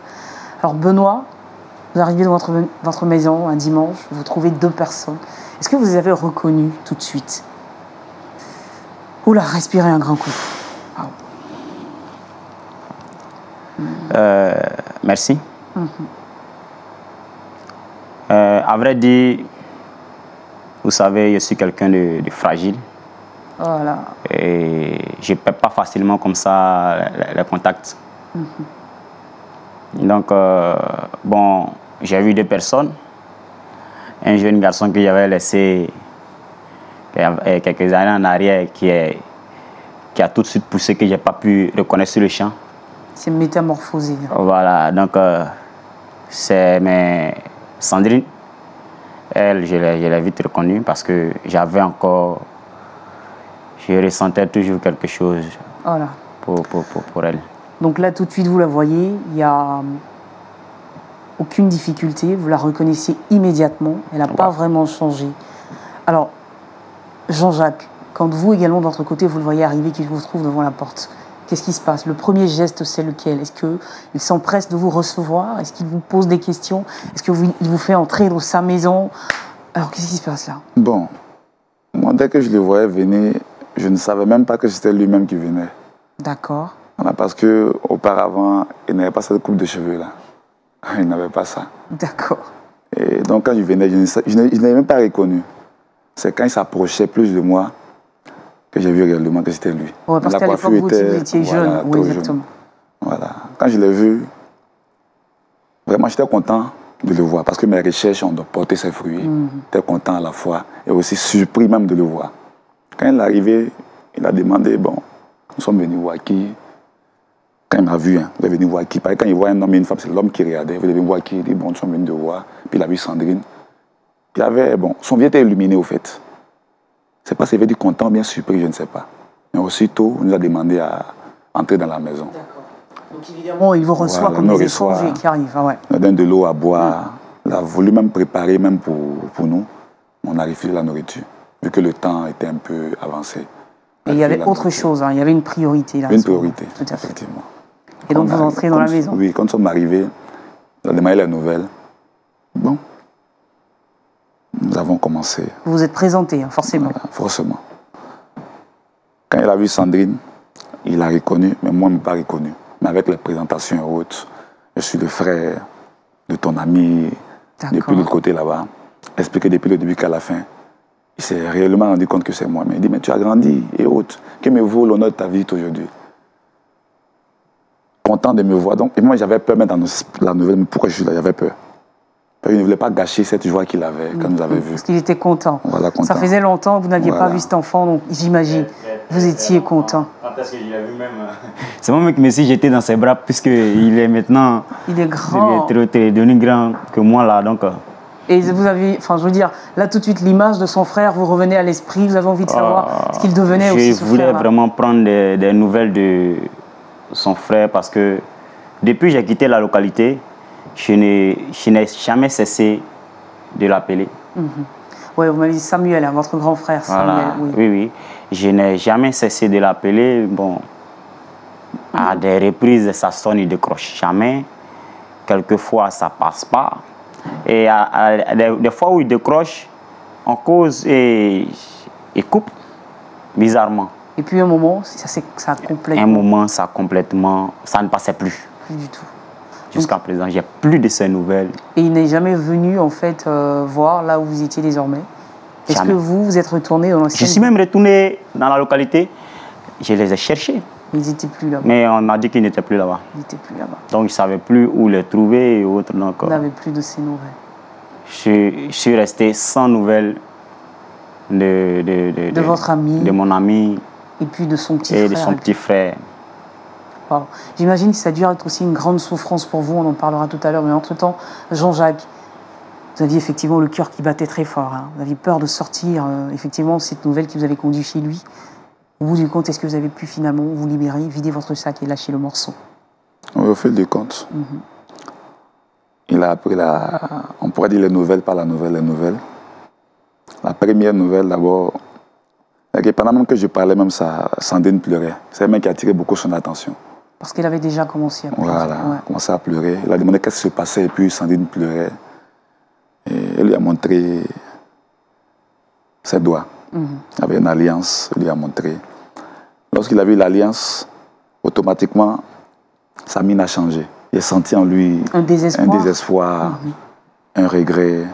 Alors Benoît, vous arrivez dans votre maison un dimanche, vous trouvez 2 personnes. Est-ce que vous les avez reconnues tout de suite? Oula, respirez un grand coup. Merci. À vrai dire, vous savez, je suis quelqu'un de fragile. Voilà. Et je ne perds pas facilement comme ça les contacts. Donc, bon, j'ai vu 2 personnes. Un jeune garçon que j'avais laissé quelques années en arrière qui a tout de suite poussé, que je n'ai pas pu reconnaître sur le champ. C'est métamorphosé. Voilà, donc c'est Sandrine. Elle, je l'ai vite reconnue parce que j'avais encore... Je ressentais toujours quelque chose Voilà. pour elle. Donc là, tout de suite, vous la voyez, il n'y a aucune difficulté, vous la reconnaissez immédiatement, elle n'a pas vraiment changé. Alors, Jean-Jacques, quand vous également, de votre côté, vous le voyez arriver, qu'il vous trouve devant la porte, qu'est-ce qui se passe? Le premier geste, c'est lequel? Est-ce qu'il s'empresse de vous recevoir? Est-ce qu'il vous pose des questions? Est-ce qu'il vous fait entrer dans sa maison? Alors, qu'est-ce qui se passe là? Bon, moi, dès que je le voyais venir, je ne savais même pas que c'était lui-même qui venait. D'accord. Voilà, parce qu'auparavant, il n'avait pas cette coupe de cheveux là. Il n'avait pas ça. D'accord. Et donc, quand il venait, je n'avais même pas reconnu. C'est quand il s'approchait plus de moi que j'ai vu réellement que c'était lui. Ouais, parce qu'à l'époque, vous étiez jeune. Voilà, Oui, exactement. Jeune. Voilà. Quand je l'ai vu, vraiment, j'étais content de le voir parce que mes recherches ont porté ses fruits. J'étais content à la fois et aussi surpris même de le voir. Quand il est arrivé, il a demandé, bon, nous sommes venus voir qui. Quand il m'a vu, vous êtes venu voir qui. Quand il voit un homme et une femme, c'est l'homme qui regardait. Vous devez voir qui. Il dit, bon, nous sommes venus de voir. Puis il a vu Sandrine. Il avait, bon, son vie était illuminé au fait. C'est pas s'il avait dit content, bien surpris, je ne sais pas. Mais aussitôt, il nous a demandé à entrer dans la maison. D'accord. Donc évidemment, il vous reçoit comme des étrangers qui arrivent. Ouais. Il nous donne de l'eau à boire. Il a voulu même préparer, même pour nous. On a refusé la nourriture, vu que le temps était un peu avancé. Et il y avait autre chose, hein. Il y avait une priorité là. Une priorité, tout à fait. effectivement. Et donc vous entrez dans la maison. Oui, quand nous sommes arrivés, on a démarré les nouvelles. Bon, nous avons commencé. Vous vous êtes présenté, hein, forcément. Voilà, forcément. Quand il a vu Sandrine, il l'a reconnu, mais moi, je ne l'ai pas reconnu. Mais avec les présentations et autres, je suis le frère de ton ami, depuis l'autre côté là-bas. Expliqué depuis le début qu'à la fin. Il s'est réellement rendu compte que c'est moi. Mais il dit, mais tu as grandi et autres. Que me vaut l'honneur de ta vie aujourd'hui? Content de me voir. Donc, et moi, j'avais peur même dans la nouvelle. Mais pourquoi je suis là? J'avais peur. Il ne voulait pas gâcher cette joie qu'il avait quand nous avait vus. Parce qu'il était content. Voilà, content. Ça faisait longtemps que vous n'aviez pas vu cet enfant, donc j'imagine, vous étiez content. Quand est-ce que je l'ai vu même? C'est moi qui me suis jeté dans ses bras, puisqu'il est maintenant... Il est grand. Il est devenu grand que moi, là, donc... Et vous avez, enfin, je veux dire, là tout de suite, l'image de son frère vous revenait à l'esprit, vous avez envie de savoir ce qu'il devenait aussi, ce frère. Je voulais vraiment prendre des nouvelles de son frère, parce que depuis que j'ai quitté la localité, je n'ai jamais cessé de l'appeler. Oui, vous m'avez dit Samuel, hein, votre grand frère Samuel. Voilà. Oui. Oui. Je n'ai jamais cessé de l'appeler. Bon, à des reprises, ça sonne, il décroche jamais. Quelquefois, ça passe pas. Et des fois où il décroche, on cause et il coupe, bizarrement. Et puis un moment, ça a complètement... Un moment, ça ne passait plus. Plus du tout. Jusqu'à présent, j'ai plus de ces nouvelles. Et il n'est jamais venu, en fait, voir là où vous étiez désormais? Est-ce que vous êtes retourné dans l'ancienne... Je suis même retourné dans la localité. Je les ai cherchés. Ils n'étaient plus là-bas. Mais on m'a dit qu'ils n'étaient plus là-bas. Ils n'étaient plus là-bas. Donc, je ne savais plus où les trouver et autres. Donc, vous n'avez plus de ces nouvelles. Je suis resté sans nouvelles de votre ami. De mon ami. Et puis de son petit frère. Et de son petit frère. Wow. J'imagine que ça a dû être aussi une grande souffrance pour vous, on en parlera tout à l'heure, mais entre-temps, Jean-Jacques, vous aviez effectivement le cœur qui battait très fort, hein. Vous aviez peur de sortir, effectivement, cette nouvelle qui vous avait conduit chez lui. Au bout du compte, est-ce que vous avez pu finalement vous libérer, vider votre sac et lâcher le morceau? Au fil du compte, il a appris on pourrait dire les nouvelles par la nouvelle, les nouvelles. La première nouvelle, d'abord, pendant même que je parlais, même Sandrine pleurait. C'est elle même qui a attiré beaucoup son attention. Parce qu'elle avait déjà commencé à pleurer. Voilà, commencé à pleurer. Il a demandé qu'est-ce qui se passait et puis Sandrine pleurait. Et elle lui a montré ses doigts. Il y avait une alliance, il lui a montré. Lorsqu'il a vu l'alliance, automatiquement, sa mine a changé. Il a senti en lui un désespoir, un regret.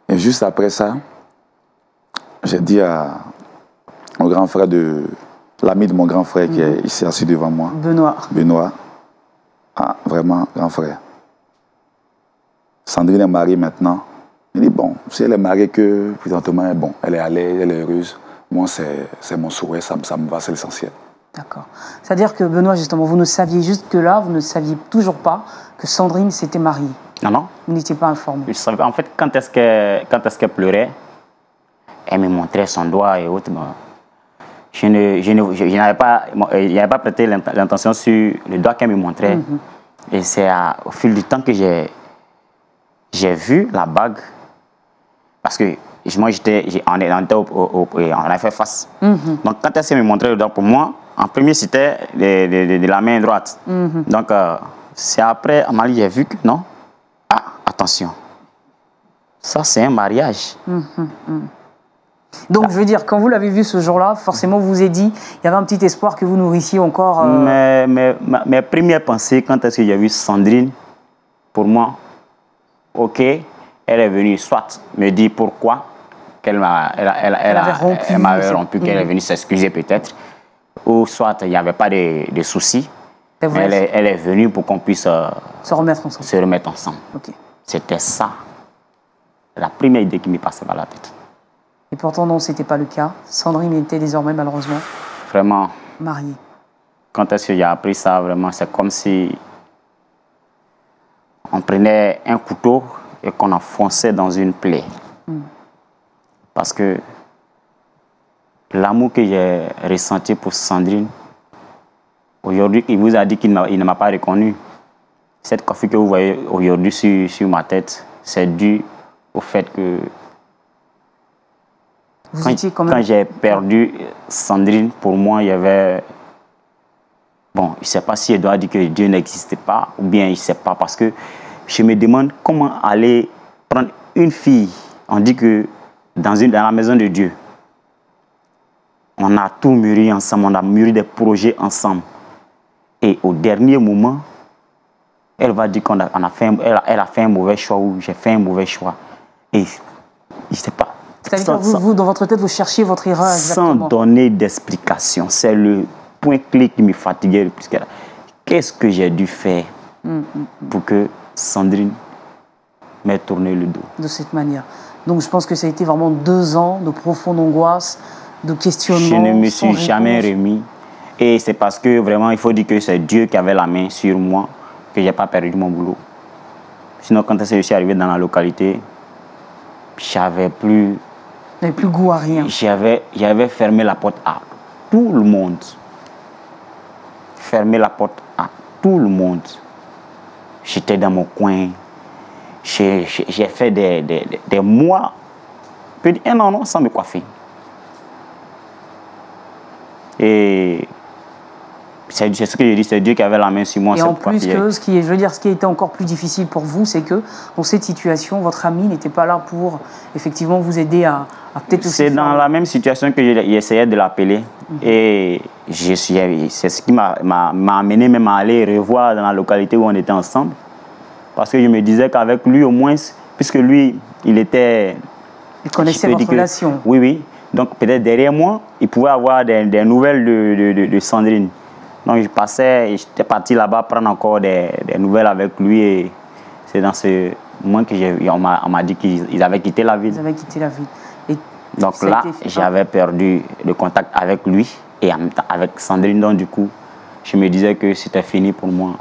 Et juste après ça, j'ai dit au grand frère l'ami de mon grand frère qui est ici assis devant moi. Benoît. Ah, vraiment, grand frère. Sandrine est mariée maintenant. Il dit, bon, si elle est mariée que, présentement, bon, elle est à l'aise, elle est heureuse. Moi, c'est mon souhait, ça me va, c'est l'essentiel. D'accord. C'est-à-dire que, Benoît, justement, vous ne saviez jusque-là, vous ne saviez toujours pas que Sandrine s'était mariée. Non. Vous n'étiez pas informé. Je savais, en fait, quand est-ce qu'elle pleurait, elle me montrait son doigt et autres. Je n'avais pas prêté l'intention sur le doigt qu'elle me montrait. Et c'est au fil du temps que j'ai vu la bague. Parce que moi, on a fait face. Donc, quand elle me montrait le doigt pour moi, en premier, c'était de la main droite. Donc, c'est après, à Mali, j'ai vu que non. Ah, attention. Ça, c'est un mariage. Donc, je veux dire, quand vous l'avez vu ce jour-là, forcément, vous vous êtes dit, il y avait un petit espoir que vous nourrissiez encore. Mes premières pensées, quand est-ce que j'ai vu Sandrine, pour moi, ok, elle est venue soit me dire pourquoi qu'elle m'avait rompu, qu'elle est venue s'excuser peut-être, ou soit il n'y avait pas de soucis. Elle est venue pour qu'on puisse se remettre ensemble. Okay. C'était ça, la première idée qui m'est passée par la tête. Et pourtant, non, ce n'était pas le cas. Sandrine était désormais, malheureusement, vraiment mariée. Quand est-ce que j'ai appris ça, vraiment, c'est comme si on prenait un couteau et qu'on enfonçait dans une plaie. Parce que l'amour que j'ai ressenti pour Sandrine, aujourd'hui, il vous a dit qu'il ne m'a pas reconnu. Cette coiffure que vous voyez aujourd'hui sur ma tête, c'est dû au fait que quand j'ai perdu Sandrine, pour moi, il y avait Bon, je ne sais pas si elle doit dire que Dieu n'existait pas, ou bien je ne sais pas, parce que je me demande comment aller prendre une fille. On dit que dans la maison de Dieu, on a tout mûri ensemble, on a mûri des projets ensemble. Et au dernier moment, elle va dire elle a fait un mauvais choix ou j'ai fait un mauvais choix. Et je ne sais pas. C'est-à-dire que vous, dans votre tête, vous cherchez votre erreur exactement. Sans donner d'explication. C'est le point clé qui me fatiguait le plus. Qu'est-ce que j'ai dû faire pour que Sandrine m'ait tourné le dos? De cette manière. Donc je pense que ça a été vraiment 2 ans de profonde angoisse, de questionnement. Je ne me suis jamais remis. Et c'est parce que vraiment, il faut dire que c'est Dieu qui avait la main sur moi que je n'ai pas perdu mon boulot. Sinon, quand je suis arrivé dans la localité, j'avais plus... Il n'y avait plus goût à rien. J'avais fermé la porte à tout le monde. Fermé la porte à tout le monde. J'étais dans mon coin. J'ai fait des mois, peut-être 1 an sans me coiffer. Et c'est ce que je dis, c'est Dieu qui avait la main sur moi. Et en plus, ce qui a été encore plus difficile pour vous, c'est que dans cette situation, votre ami n'était pas là pour effectivement vous aider à peut-être aussi... C'est dans la même situation que j'essayais de l'appeler. Et c'est ce qui m'a amené même à aller revoir dans la localité où on était ensemble. Parce que je me disais qu'avec lui, au moins, puisque lui, il connaissait votre relation. Oui, oui. Donc peut-être derrière moi, il pouvait avoir des nouvelles de Sandrine. Donc j'étais parti là-bas prendre encore des nouvelles avec lui. Et c'est dans ce moment qu'on m'a dit qu'ils avaient quitté la ville. Ils avaient quitté la ville. Et donc là, j'avais perdu le contact avec lui et en même temps avec Sandrine. Donc du coup, je me disais que c'était fini pour moi.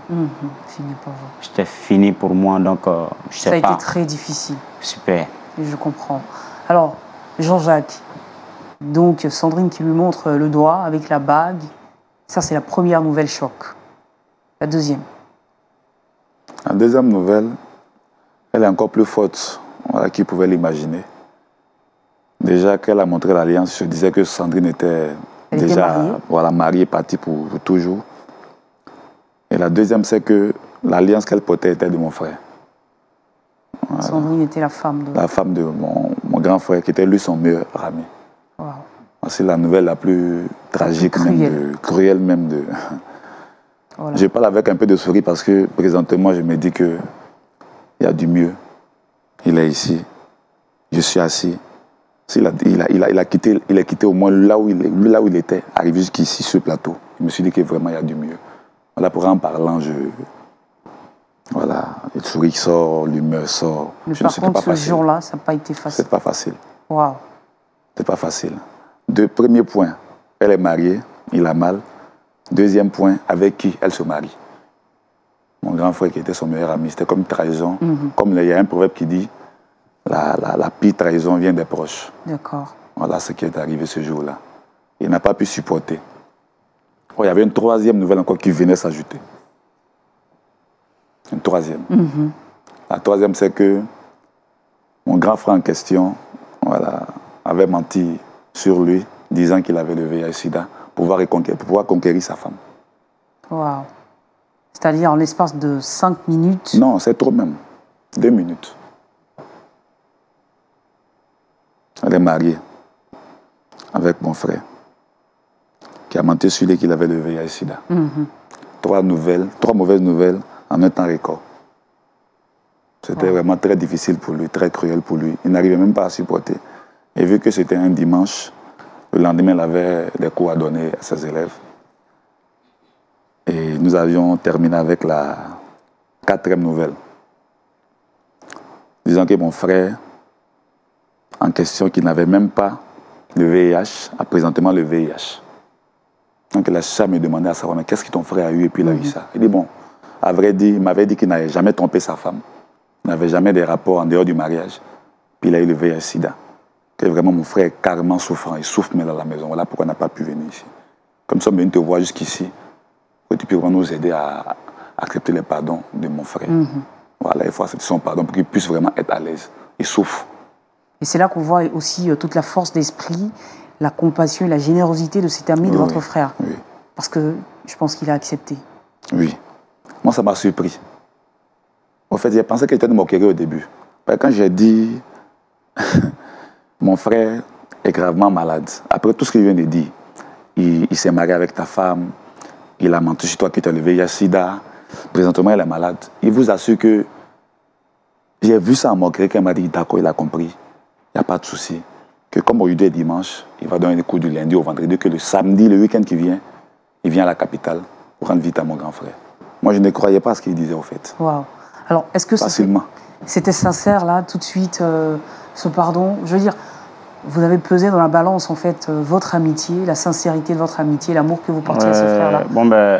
Fini pour vous. C'était fini pour moi, donc je sais pas. Ça a été très difficile. Super. Et je comprends. Alors, Jean-Jacques, donc Sandrine qui lui montre le doigt avec la bague, ça c'est la première nouvelle choc. La deuxième? La deuxième nouvelle, elle est encore plus forte, voilà, qui pouvait l'imaginer. Déjà qu'elle a montré l'alliance, je disais que Sandrine était mariée, partie pour toujours. Et la deuxième, c'est que l'alliance qu'elle portait était de mon frère. Voilà. Sandrine était la femme de mon grand frère, qui était lui son meilleur ami. Wow. C'est la nouvelle la plus tragique, cruelle même. Voilà. Je parle avec un peu de sourire parce que présentement, je me dis qu'il y a du mieux. Il est ici, je suis assis. Il a quitté au moins là où il était, arrivé jusqu'ici, sur le plateau. Je me suis dit que vraiment, il y a du mieux. Voilà, pour en parlant, voilà, le sourire sort, l'humeur sort. Mais par contre, ce jour-là, ça n'a pas été facile. C'est pas facile. Waouh. C'est pas facile. Premier point, elle est mariée, il a mal. Deuxième point, avec qui elle se marie. Mon grand frère qui était son meilleur ami, c'était comme une trahison. Comme il y a un proverbe qui dit, la pire trahison vient des proches. D'accord. Voilà ce qui est arrivé ce jour-là. Il n'a pas pu supporter. Oh, il y avait une troisième nouvelle encore qui venait s'ajouter. Une troisième. La troisième, c'est que mon grand frère en question, voilà, avait menti sur lui, disant qu'il avait le VIH-Sida pour pouvoir conquérir sa femme. Waouh. C'est-à-dire en l'espace de 5 minutes? Non, c'est trop même. 2 minutes. Elle est mariée avec mon frère, qui a menti sur lui qu'il avait le VIH-Sida. 3 mauvaises nouvelles en un temps record. C'était vraiment très difficile pour lui, très cruel pour lui. Il n'arrivait même pas à supporter. Et vu que c'était un dimanche, le lendemain, il avait des cours à donner à ses élèves. Et nous avions terminé avec la 4e nouvelle. Disant que mon frère, en question, qui n'avait même pas le VIH, a présentement le VIH. Donc il a cherché à me demander à savoir, mais qu'est-ce que ton frère a eu et puis il a eu ça. Il dit, bon, à vrai dire, il m'avait dit qu'il n'avait jamais trompé sa femme. Il n'avait jamais des rapports en dehors du mariage. Puis il a eu le VIH-Sida. Que vraiment mon frère est carrément souffrant. Il souffre même à la maison. Voilà pourquoi il n'a pas pu venir ici. Comme ça, on te voit jusqu'ici. Tu peux vraiment nous aider à accepter les pardons de mon frère. Voilà, il faut accepter son pardon pour qu'il puisse vraiment être à l'aise. Il souffre. Et c'est là qu'on voit aussi toute la force d'esprit, la compassion et la générosité de cet ami de votre frère. Oui. Parce qu'il je pense qu'il a accepté. Oui. Moi, ça m'a surpris. En fait, j'ai pensé qu'il était de moquerie au début. Quand j'ai dit, mon frère est gravement malade, après tout ce qu'il vient de dire, il s'est marié avec ta femme, il a menti sur toi que tu as le VIH-Sida, présentement il est malade. Il vous assure que j'ai vu ça en moquerie quand il m'a dit, d'accord, il a compris, il n'y a pas de souci. Que comme aujourd'hui est dimanche, il va donner des cours du lundi au vendredi, que le samedi, le week-end qui vient, il vient à la capitale pour rendre visite à mon grand frère. Moi, je ne croyais pas à ce qu'il disait, au fait. Waouh. Alors, est-ce que c'était sincère, là, tout de suite, ce pardon? Je veux dire, vous avez pesé dans la balance, en fait, votre amitié, la sincérité de votre amitié, l'amour que vous portiez à ce frère-là,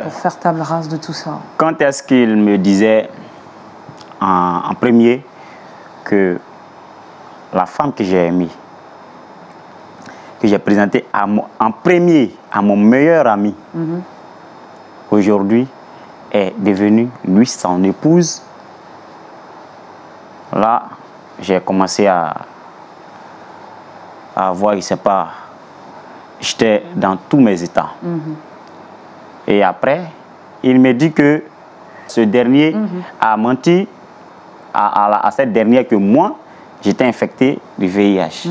pour faire table rase de tout ça. Quand est-ce qu'il me disait, en premier, que la femme que j'ai aimée, que j'ai présentée en premier à mon meilleur ami, aujourd'hui, est devenue, lui, son épouse. Là, j'ai commencé à voir, je ne sais pas, j'étais dans tous mes états. Et après, il me dit que ce dernier a menti à cette dernière que moi, j'étais infecté du VIH,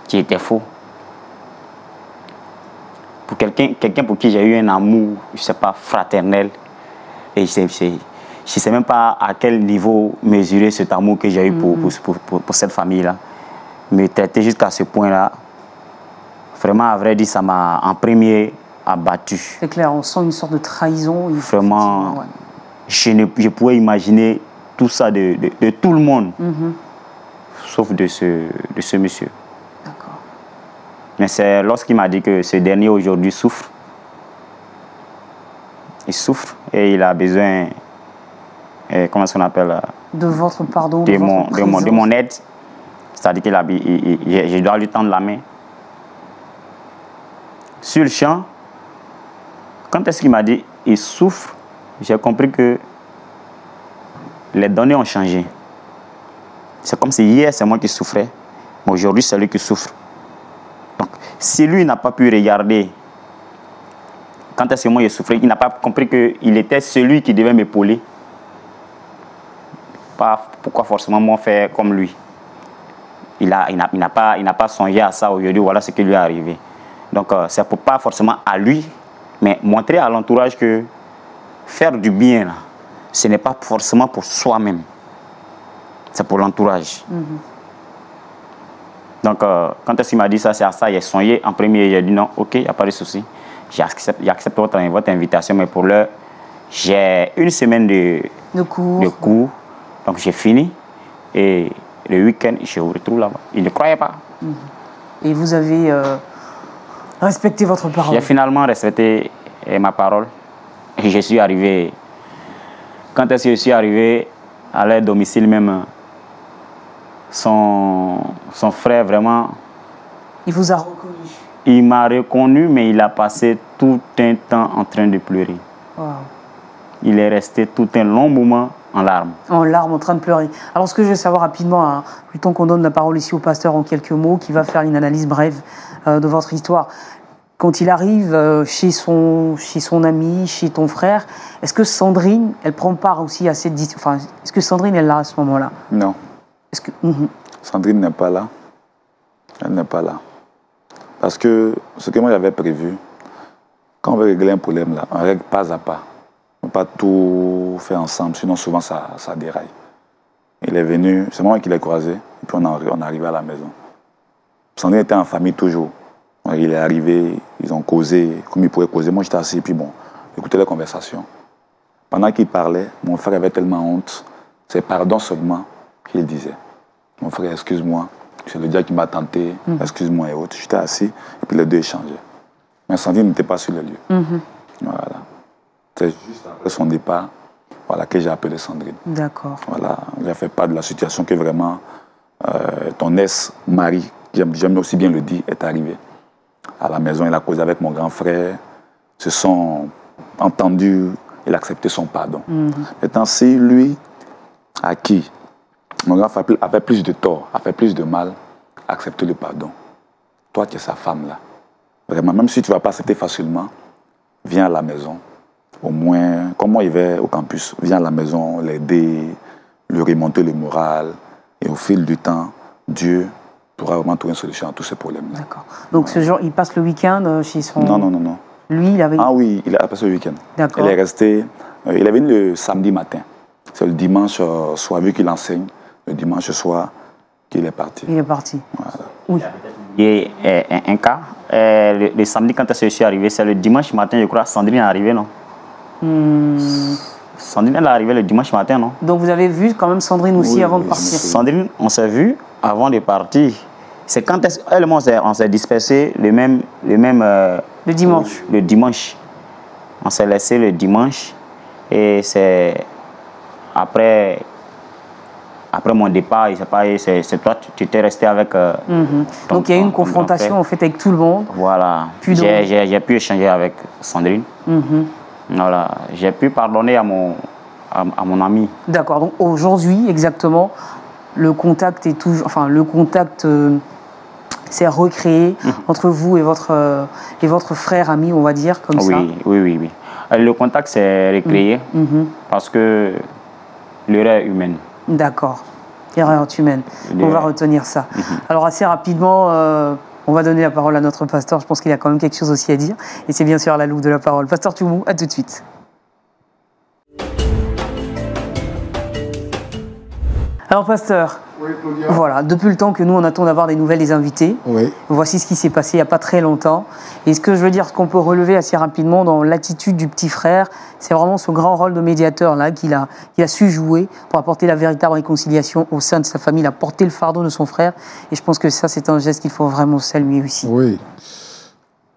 qui était faux. Pour quelqu'un pour qui j'ai eu un amour, je ne sais pas, fraternel, et je ne sais même pas à quel niveau mesurer cet amour que j'ai eu pour cette famille-là. Me traiter jusqu'à ce point-là, vraiment, à vrai dire, ça m'a en premier abattu. C'est clair, on sent une sorte de trahison. Vraiment, je pouvais imaginer tout ça de tout le monde, sauf de ce monsieur. D'accord. Mais c'est lorsqu'il m'a dit que ce dernier aujourd'hui souffre. Il souffre et il a besoin, comment est-ce qu'on appelle, de votre pardon, de mon aide. C'est-à-dire que je dois lui tendre la main. Sur le champ, quand est-ce qu'il m'a dit il souffre, j'ai compris que les données ont changé. C'est comme si hier, c'est moi qui souffrais, mais aujourd'hui, c'est lui qui souffre. Donc, si lui n'a pas pu regarder quand est-ce que moi j'ai souffert, il n'a pas compris qu'il était celui qui devait m'épauler. Pourquoi forcément moi faire comme lui? Il n'a pas songé à ça aujourd'hui, voilà ce qui lui est arrivé. Donc, c'est pas forcément à lui, mais montrer à l'entourage que faire du bien, là, ce n'est pas forcément pour soi-même. C'est pour l'entourage. Donc, quand est-ce qu'il m'a dit ça, c'est à ça, il a songé. En premier, j'ai dit non, ok, il n'y a pas de souci. J'accepte votre invitation, mais pour l'heure, j'ai une semaine de cours. Donc, j'ai fini. Et le week-end, je vous retrouve là-bas. Il ne croyait pas. Et vous avez respecté votre parole? J'ai finalement respecté ma parole. Et je suis arrivé. Quand est-ce que je suis arrivé à leur domicile même, son frère, vraiment... Il vous a reconnu? Il m'a reconnu, mais il a passé tout un temps en train de pleurer. Wow. Il est resté tout un long moment en larmes. En larmes, en train de pleurer. Alors, ce que je veux savoir rapidement, hein, plutôt qu'on donne la parole ici au pasteur en quelques mots, qui va faire une analyse brève de votre histoire. Quand il arrive chez son ami, chez ton frère, est-ce que Sandrine, elle prend part aussi à cette... Enfin, est-ce que Sandrine est là à ce moment-là? Non. Est-ce que... Sandrine n'est pas là. Elle n'est pas là. Parce que ce que moi j'avais prévu, quand on veut régler un problème là, on règle pas à pas. On ne peut pas tout faire ensemble, sinon souvent ça déraille. Il est venu, c'est moi qui l'ai croisé, et puis on est arrivé à la maison. Sandrine était en famille toujours. Il est arrivé, ils ont causé, comme ils pouvaient causer. Moi j'étais assis, puis bon, j'écoutais les conversations. Pendant qu'il parlait, mon frère avait tellement honte, c'est pardon seulement qu'il disait. Mon frère, excuse-moi. C'est le diable qui m'a tenté, excuse-moi et autres. J'étais assis, et puis les deux échangeaient. Mais Sandrine n'était pas sur le lieu. Voilà. C'est juste après son départ, voilà, que j'ai appelé Sandrine. D'accord. Voilà, j'ai fait part de la situation que vraiment ton ex-mari, j'aime aussi bien le dire, est arrivé. À la maison, il a causé avec mon grand frère, se sont entendus, il a accepté son pardon. Maintenant, c'est lui à qui mon grand frère avait plus de tort, a fait plus de mal, accepter le pardon. Toi, tu es sa femme là. Vraiment, même si tu ne vas pas accepter facilement, viens à la maison. Au moins, comme moi, il va au campus, viens à la maison, l'aider, lui remonter le moral. Et au fil du temps, Dieu pourra vraiment trouver une solution à tous ces problèmes-là. D'accord. Donc ce jour, il passe le week-end chez son... Non, non, non, non. Lui, il avait... Ah oui, il a passé le week-end. D'accord. Il est resté... il est venu le samedi matin. C'est le dimanche soir, vu qu'il enseigne, le dimanche soir qu'il est parti. Il est parti. Voilà. Oui. Il y a un cas. Le samedi, quand je suis arrivé, c'est le dimanche matin, je crois, Sandrine est arrivée, non? Sandrine, elle est arrivée le dimanche matin, non? Donc vous avez vu quand même Sandrine aussi Oui, avant de oui, partir. Sandrine, on s'est vu avant de partir. C'est quand elle et moi, on s'est dispersé le dimanche. Le dimanche. On s'est laissé le dimanche. Et c'est après mon départ, c'est toi, tu t'es resté avec... Donc il y a eu une confrontation en fait avec tout le monde. Voilà. J'ai pu échanger avec Sandrine. Voilà. J'ai pu pardonner à mon ami. D'accord. Donc aujourd'hui, exactement, le contact est toujours... Enfin, le contact s'est recréé entre vous et votre frère ami, on va dire, comme ça. Oui. Le contact s'est recréé parce que l'erreur humaine. D'accord. Erreur humaine. On va retenir ça. Alors assez rapidement, on va donner la parole à notre pasteur. Je pense qu'il a quand même quelque chose aussi à dire. Et c'est bien sûr la loupe de la parole. Pasteur Toumou, à tout de suite. Alors pasteur, oui, voilà, depuis le temps que nous on attend d'avoir des nouvelles des invités, oui. Voici ce qui s'est passé il n'y a pas très longtemps. Et ce que je veux dire, ce qu'on peut relever assez rapidement dans l'attitude du petit frère, c'est vraiment ce grand rôle de médiateur là qu'il a su jouer pour apporter la véritable réconciliation au sein de sa famille, il a porté le fardeau de son frère. Et je pense que ça c'est un geste qu'il faut vraiment saluer aussi. Oui.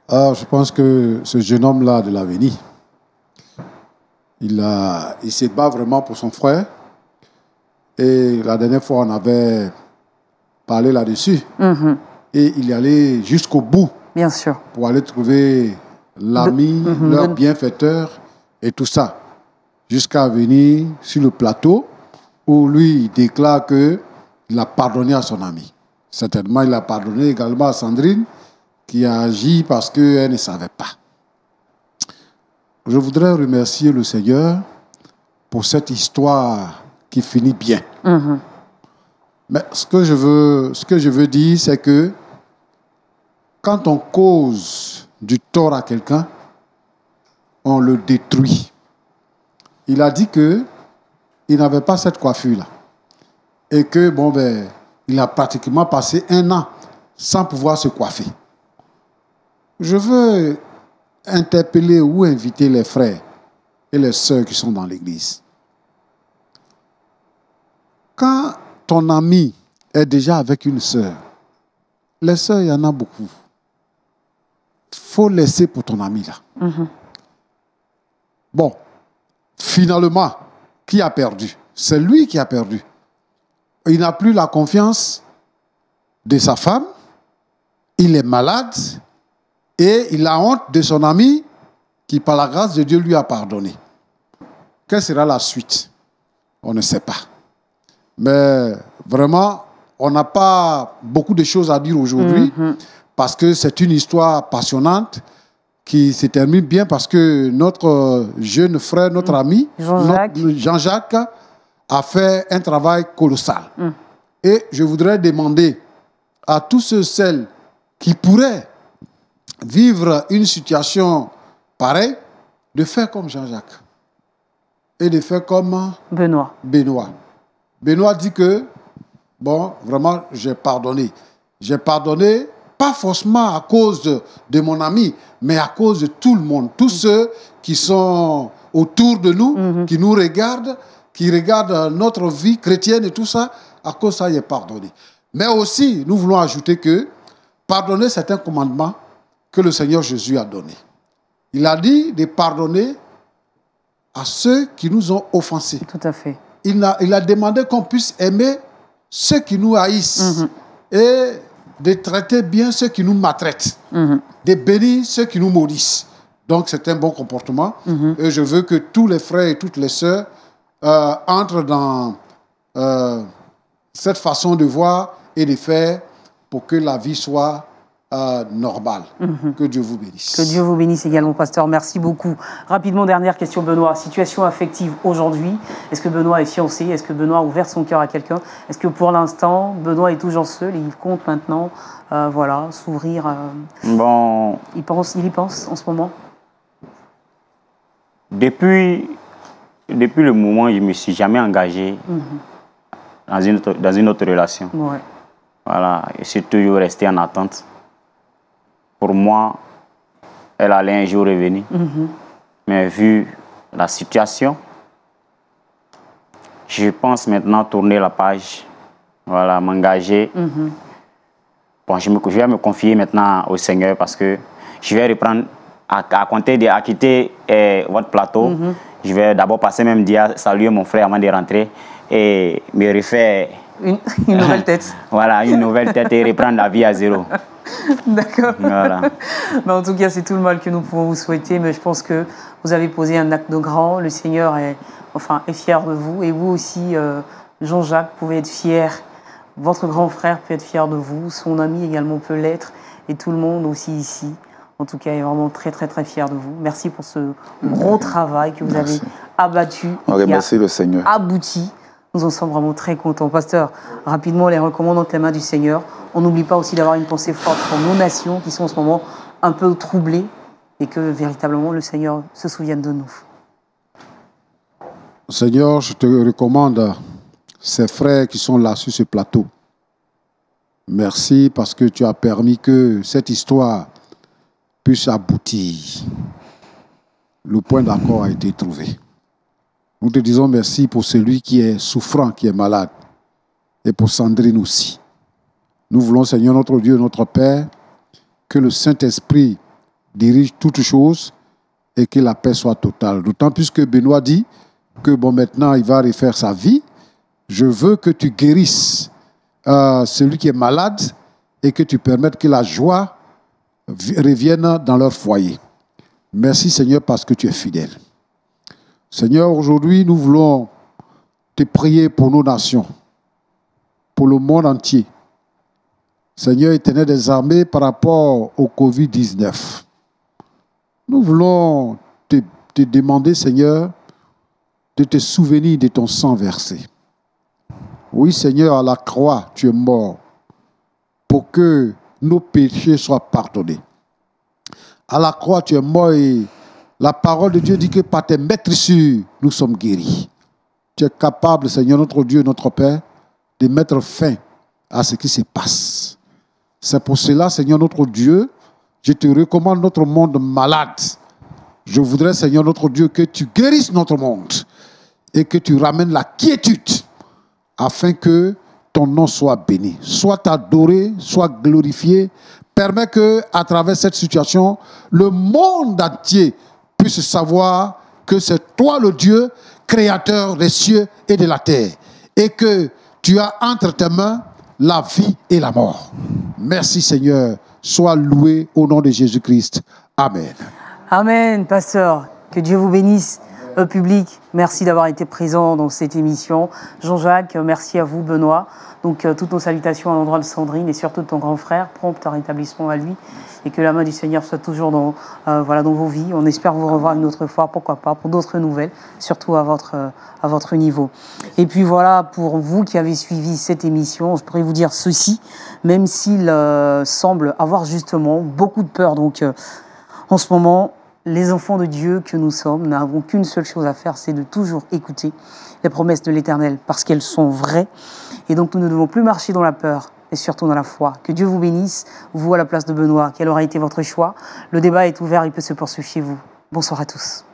Alors, je pense que ce jeune homme-là de l'avenir, il se bat vraiment pour son frère. Et la dernière fois, on avait parlé là-dessus. Et il est allé jusqu'au bout. Bien sûr. Pour aller trouver l'ami, leur bienfaiteur et tout ça. Jusqu'à venir sur le plateau où lui, il déclare qu'il a pardonné à son ami. Certainement, il a pardonné également à Sandrine qui a agi parce qu'elle ne savait pas. Je voudrais remercier le Seigneur pour cette histoire qui finit bien. Mais ce que je veux dire, c'est que quand on cause du tort à quelqu'un, on le détruit. Il a dit qu'il n'avait pas cette coiffure-là. Et que, il a pratiquement passé 1 an sans pouvoir se coiffer. Je veux interpeller ou inviter les frères et les sœurs qui sont dans l'église. Quand ton ami est déjà avec une sœur, les sœurs, il y en a beaucoup. Il faut laisser pour ton ami là. Bon, finalement, qui a perdu? C'est lui qui a perdu. Il n'a plus la confiance de sa femme, il est malade et il a honte de son ami qui, par la grâce de Dieu, lui a pardonné. Quelle sera la suite? On ne sait pas. Mais vraiment, on n'a pas beaucoup de choses à dire aujourd'hui parce que c'est une histoire passionnante qui se termine bien parce que notre jeune frère, notre ami, Jean-Jacques, a fait un travail colossal. Et je voudrais demander à tous ceux, celles qui pourraient vivre une situation pareille, de faire comme Jean-Jacques et de faire comme Benoît. Benoît dit que, vraiment, j'ai pardonné. J'ai pardonné, pas forcément à cause de mon ami, mais à cause de tout le monde. Tous ceux qui sont autour de nous, qui nous regardent, qui regardent notre vie chrétienne et tout ça, à cause de ça, j'ai pardonné. Mais aussi, nous voulons ajouter que pardonner, c'est un commandement que le Seigneur Jésus a donné. Il a dit de pardonner à ceux qui nous ont offensés. Tout à fait. Il a demandé qu'on puisse aimer ceux qui nous haïssent et de traiter bien ceux qui nous maltraitent, de bénir ceux qui nous maudissent. Donc c'est un bon comportement et je veux que tous les frères et toutes les sœurs entrent dans cette façon de voir et de faire pour que la vie soit normal. Que Dieu vous bénisse. Que Dieu vous bénisse également, pasteur. Merci beaucoup. Rapidement, dernière question, Benoît. Situation affective aujourd'hui. Est-ce que Benoît est fiancé? Est-ce que Benoît a ouvert son cœur à quelqu'un? Est-ce que pour l'instant, Benoît est toujours seul et il compte maintenant voilà, s'ouvrir Bon. Il y pense en ce moment? Depuis le moment où je ne me suis jamais engagé dans une autre relation. Ouais. Voilà, je suis toujours resté en attente. Pour moi, elle allait un jour revenir. Mais vu la situation, je pense maintenant tourner la page, voilà, m'engager. Bon, je vais me confier maintenant au Seigneur parce que je vais reprendre, à quitter votre plateau. Je vais d'abord passer même dire saluer mon frère avant de rentrer et me refaire une nouvelle tête. Voilà, une nouvelle tête et reprendre la vie à zéro. D'accord. Voilà. Mais en tout cas, c'est tout le mal que nous pouvons vous souhaiter, mais je pense que vous avez posé un acte de grand. Le Seigneur est fier de vous. Et vous aussi, Jean-Jacques, pouvez être fier. Votre grand frère peut être fier de vous. Son ami également peut l'être. Et tout le monde aussi ici, en tout cas, est vraiment très, très, très fier de vous. Merci pour ce gros travail que vous avez abattu. Merci le Seigneur. Abouti. Nous en sommes vraiment très contents. Pasteur, rapidement, les recommande entre les mains du Seigneur. On n'oublie pas aussi d'avoir une pensée forte pour nos nations qui sont en ce moment un peu troublées et que véritablement le Seigneur se souvienne de nous. Seigneur, je te recommande ces frères qui sont là sur ce plateau. Merci parce que tu as permis que cette histoire puisse aboutir. Le point d'accord a été trouvé. Nous te disons merci pour celui qui est souffrant, qui est malade, et pour Sandrine aussi. Nous voulons, Seigneur, notre Dieu, notre Père, que le Saint-Esprit dirige toutes choses et que la paix soit totale. D'autant plus que Benoît dit que maintenant, il va refaire sa vie. Je veux que tu guérisses celui qui est malade et que tu permettes que la joie revienne dans leur foyer. Merci, Seigneur, parce que tu es fidèle. Seigneur, aujourd'hui, nous voulons te prier pour nos nations, pour le monde entier. Seigneur éternel des armées, par rapport au Covid-19, nous voulons te demander, Seigneur, de te souvenir de ton sang versé. Oui, Seigneur, à la croix, tu es mort pour que nos péchés soient pardonnés. À la croix, tu es mort et la parole de Dieu dit que par tes maîtrisures, nous sommes guéris. Tu es capable, Seigneur, notre Dieu, notre Père, de mettre fin à ce qui se passe. C'est pour cela, Seigneur, notre Dieu, je te recommande notre monde malade. Je voudrais, Seigneur, notre Dieu, que tu guérisses notre monde et que tu ramènes la quiétude afin que ton nom soit béni, soit adoré, soit glorifié. Permets que, à travers cette situation, le monde entier puisse savoir que c'est toi le Dieu, créateur des cieux et de la terre, et que tu as entre tes mains la vie et la mort. Merci Seigneur, sois loué au nom de Jésus-Christ. Amen. Amen, pasteur. Que Dieu vous bénisse. Public, merci d'avoir été présent dans cette émission. Jean-Jacques, merci à vous, Benoît. Donc, toutes nos salutations à l'endroit de Sandrine et surtout de ton grand frère. Prompt rétablissement à lui. Et que la main du Seigneur soit toujours dans vos vies. On espère vous revoir une autre fois, pourquoi pas, pour d'autres nouvelles, surtout à votre niveau. Et puis voilà, pour vous qui avez suivi cette émission, je pourrais vous dire ceci, même s'il semble avoir justement beaucoup de peur. Donc, en ce moment, les enfants de Dieu que nous sommes n'avons qu'une seule chose à faire, c'est de toujours écouter les promesses de l'Éternel, parce qu'elles sont vraies. Et donc, nous ne devons plus marcher dans la peur, et surtout dans la foi. Que Dieu vous bénisse, vous à la place de Benoît. Quel aura été votre choix? Le débat est ouvert, il peut se poursuivre chez vous. Bonsoir à tous.